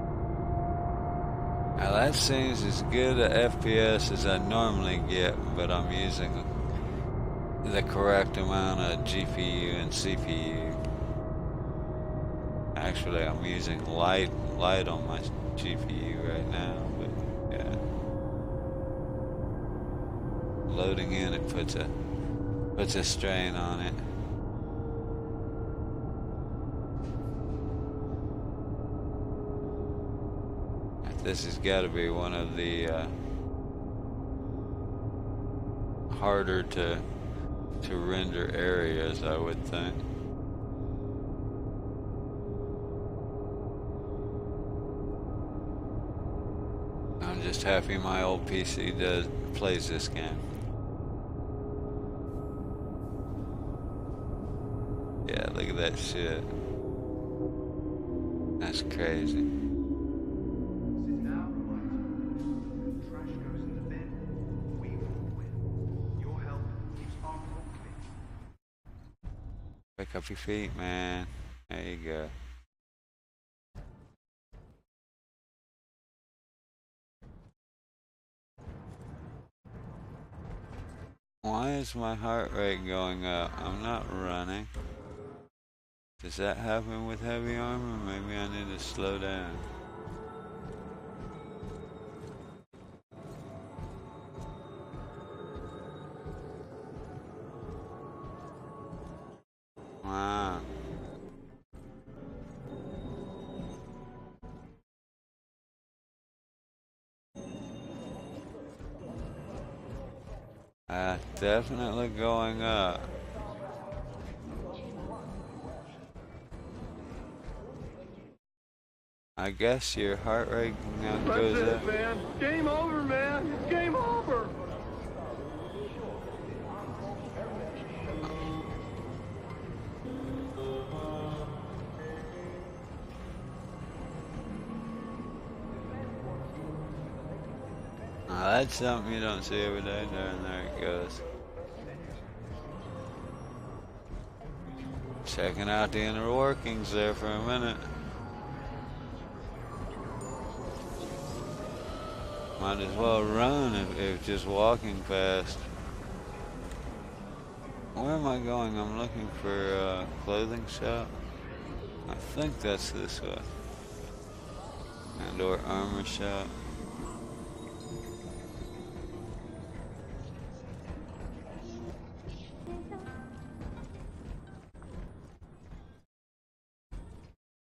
Now that seems as good a FPS as I normally get, but I'm using the correct amount of GPU and CPU. Actually, I'm using light on my GPU right now, but yeah. Loading in, it puts a strain on it. This has got to be one of the harder to render areas, I would think. I'm just happy my old PC plays this game. Yeah, look at that shit. That's crazy. Sit down, right. Trash goes in the bin. We will win. Your help keeps our call clear. Pick up your feet, man. There you go. Why is my heart rate going up? I'm not running. Does that happen with heavy armor? Maybe I need to slow down. Definitely going up. I guess your heart rate now goes up. man. Game over, man. It's game over. Now that's something you don't see every day. There it goes. Checking out the inner workings there for a minute. Might as well run if just walking fast. Where am I going? I'm looking for a clothing shop. I think that's this way. And/or armor shop.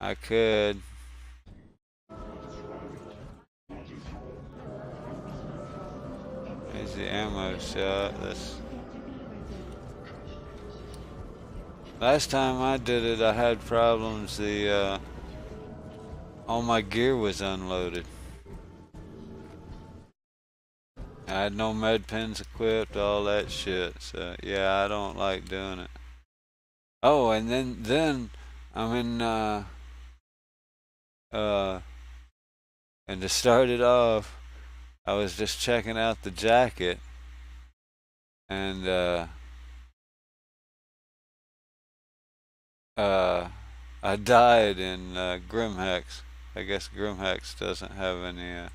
I could. There's the ammo shop. Last time I did it, I had problems. All my gear was unloaded. I had no med pens equipped, all that shit. So yeah, I don't like doing it. Oh, and then I'm in and to start it off, I was just checking out the jacket, and I died in Grimhex. I guess Grimhex doesn't have any.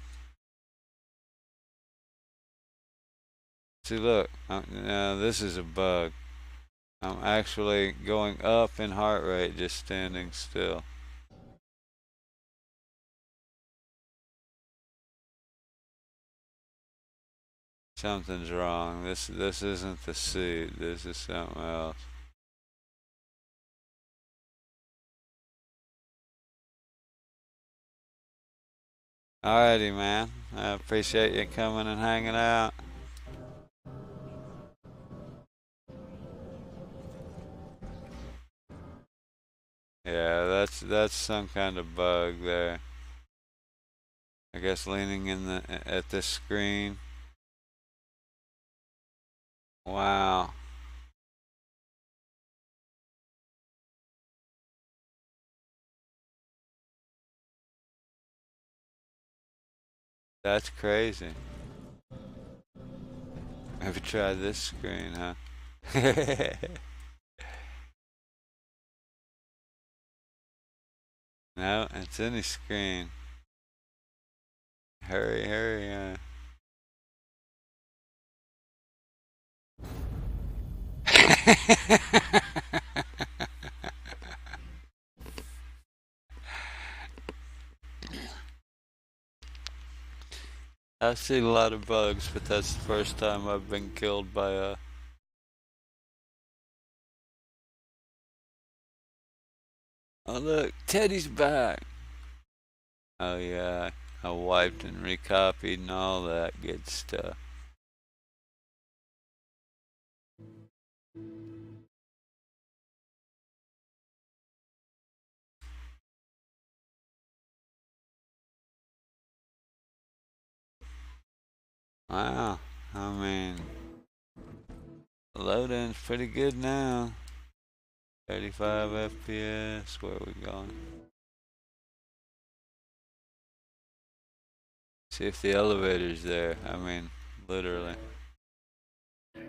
See, look, now this is a bug. I'm actually going up in heart rate just standing still. Something's wrong. This isn't the suit. This is something else. Alrighty, man. I appreciate you coming and hanging out. Yeah, that's some kind of bug there. I guess leaning at this screen. Wow. That's crazy. Maybe try this screen, huh? No, it's any screen. Hurry, hurry, I've seen a lot of bugs, but that's the first time I've been killed by a... Oh look, Teddy's back! Oh yeah, I wiped and recopied and all that good stuff. Wow, I mean, the load-in's pretty good now. 35 FPS, where are we going? See if the elevator's there, I mean, literally. I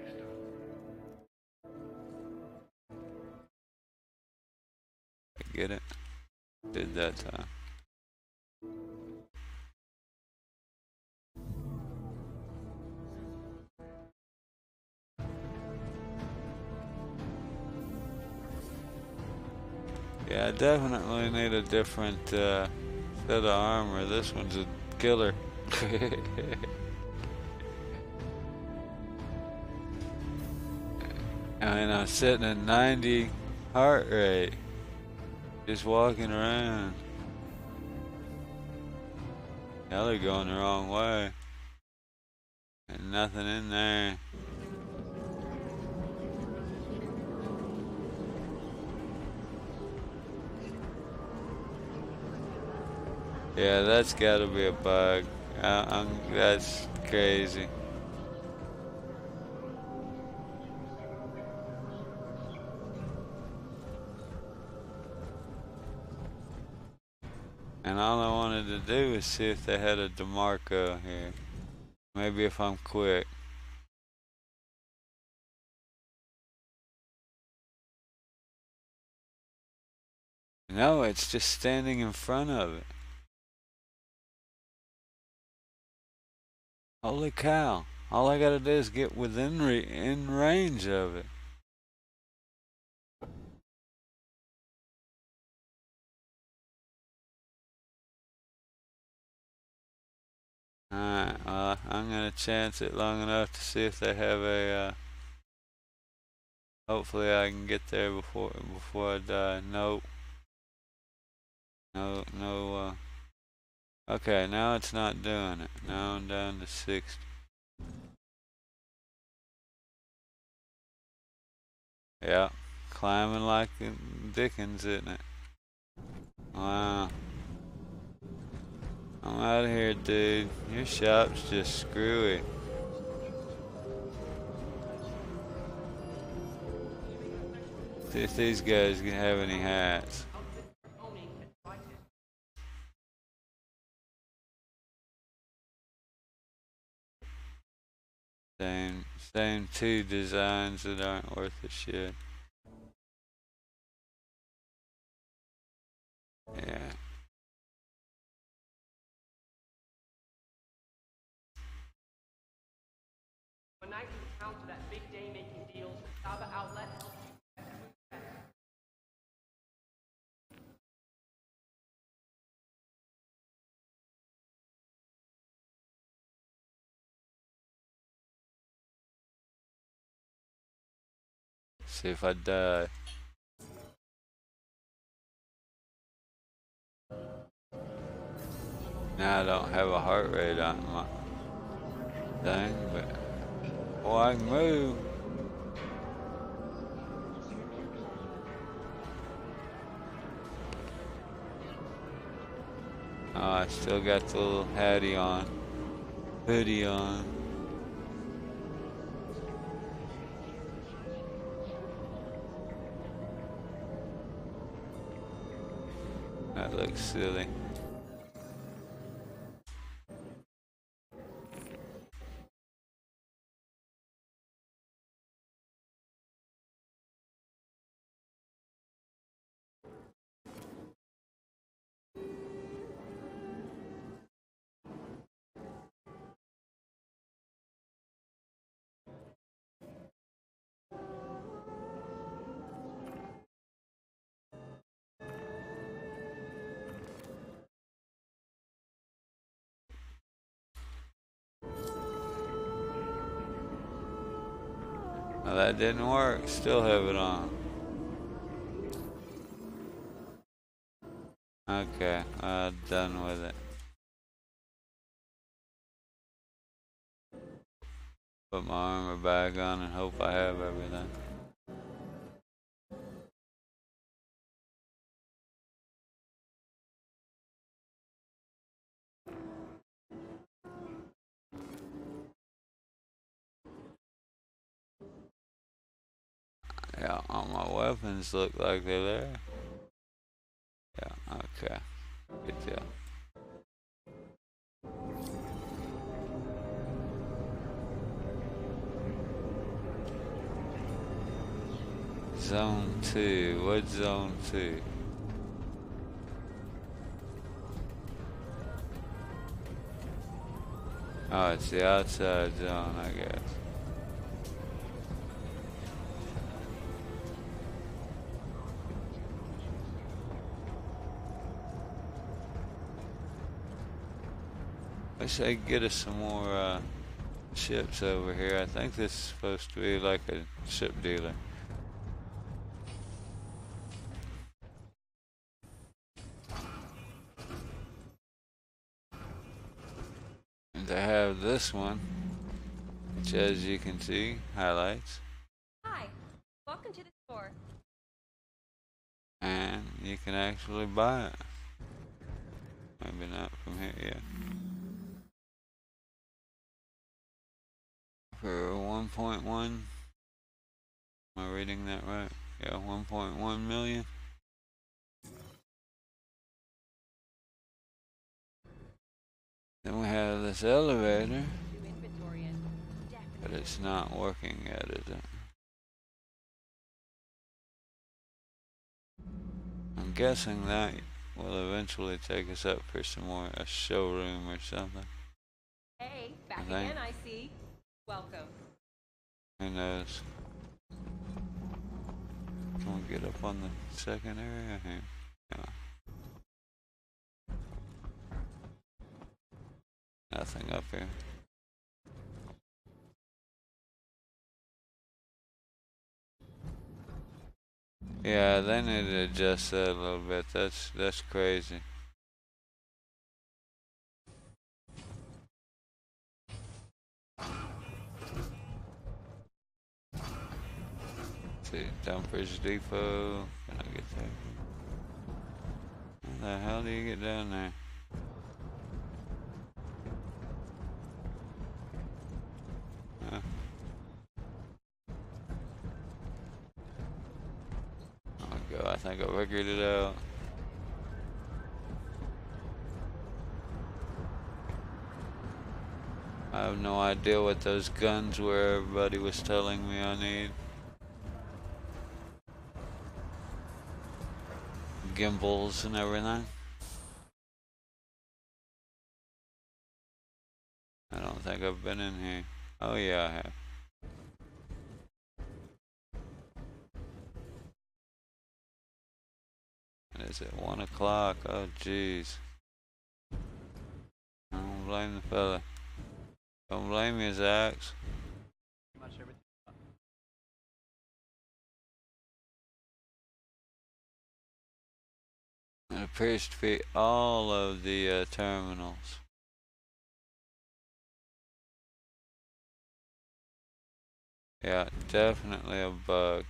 get it? Did that time. Yeah, I definitely need a different set of armor. This one's a killer. I mean, I'm sitting at 90 heart rate, just walking around. Now they're going the wrong way. And nothing in there. Yeah, that's gotta be a bug. That's crazy. And all I wanted to do was see if they had a DeMarco here. Maybe if I'm quick. No, it's just standing in front of it. Holy cow. All I gotta do is get within in range of it. Alright, well, I'm gonna chance it long enough to see if they have a, hopefully I can get there before I die. Nope. No, okay, now it's not doing it. Now I'm down to 60. Yeah, climbing like Dickens, isn't it? Wow. I'm out of here, dude. Your shop's just screwy. See if these guys can have any hats. Same two designs that aren't worth a shit. Yeah. One night we were town to that big day making deals with Saba Outlet. See if I die. Now I don't have a heart rate on my thing, but oh, I can move. Oh, I still got the little hattie on, hoodie on. That looks silly. Well, that didn't work. Still have it on. Okay, done with it. Put my armor back on and hope I have everything. Yeah, all my weapons look like they're there. Yeah, okay. Good deal. Zone 2. What's Zone 2? Oh, it's the outside zone, I guess. Wish I could get us some more ships over here. I think this is supposed to be like a ship dealer. And I have this one, which as you can see, highlights. Hi, welcome to the store. And you can actually buy it. Maybe not from here yet. For 1.1, am I reading that right? Yeah, 1.1 million. Then we have this elevator, but it's not working yet, is it? I'm guessing that will eventually take us up for some more, a showroom or something. Hey, back again, I see. Welcome. Who knows? Can we get up on the second area here? Yeah. Nothing up here. Yeah, they need to adjust that a little bit. That's crazy. See, Dumpers Depot. Can I get there? How the hell do you get down there? Huh. Oh my god, I think I figured it out. I have no idea what those guns were everybody was telling me I need. Gimbals and everything. I don't think I've been in here. Oh yeah, I have. And is it 1 o'clock? Oh jeez. I don't blame the fella. Don't blame me, Zax. It appears to be all of the terminals. Yeah, definitely a bug.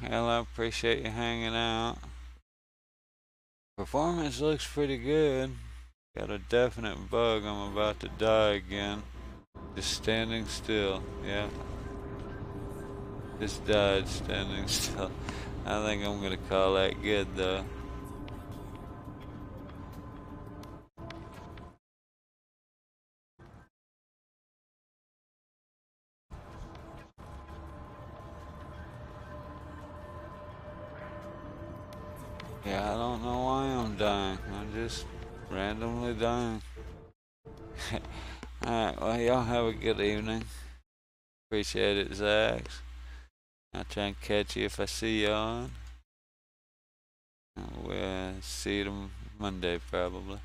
Hell, I appreciate you hanging out. Performance looks pretty good. Got a definite bug. I'm about to die again. Just standing still. Yeah. Just died standing still. I think I'm gonna call that good though. Yeah, I don't know why I'm dying. I'm just randomly dying. Alright, well, y'all have a good evening. Appreciate it, Zax. I'll try and catch you if I see you on. We'll see you Monday, probably.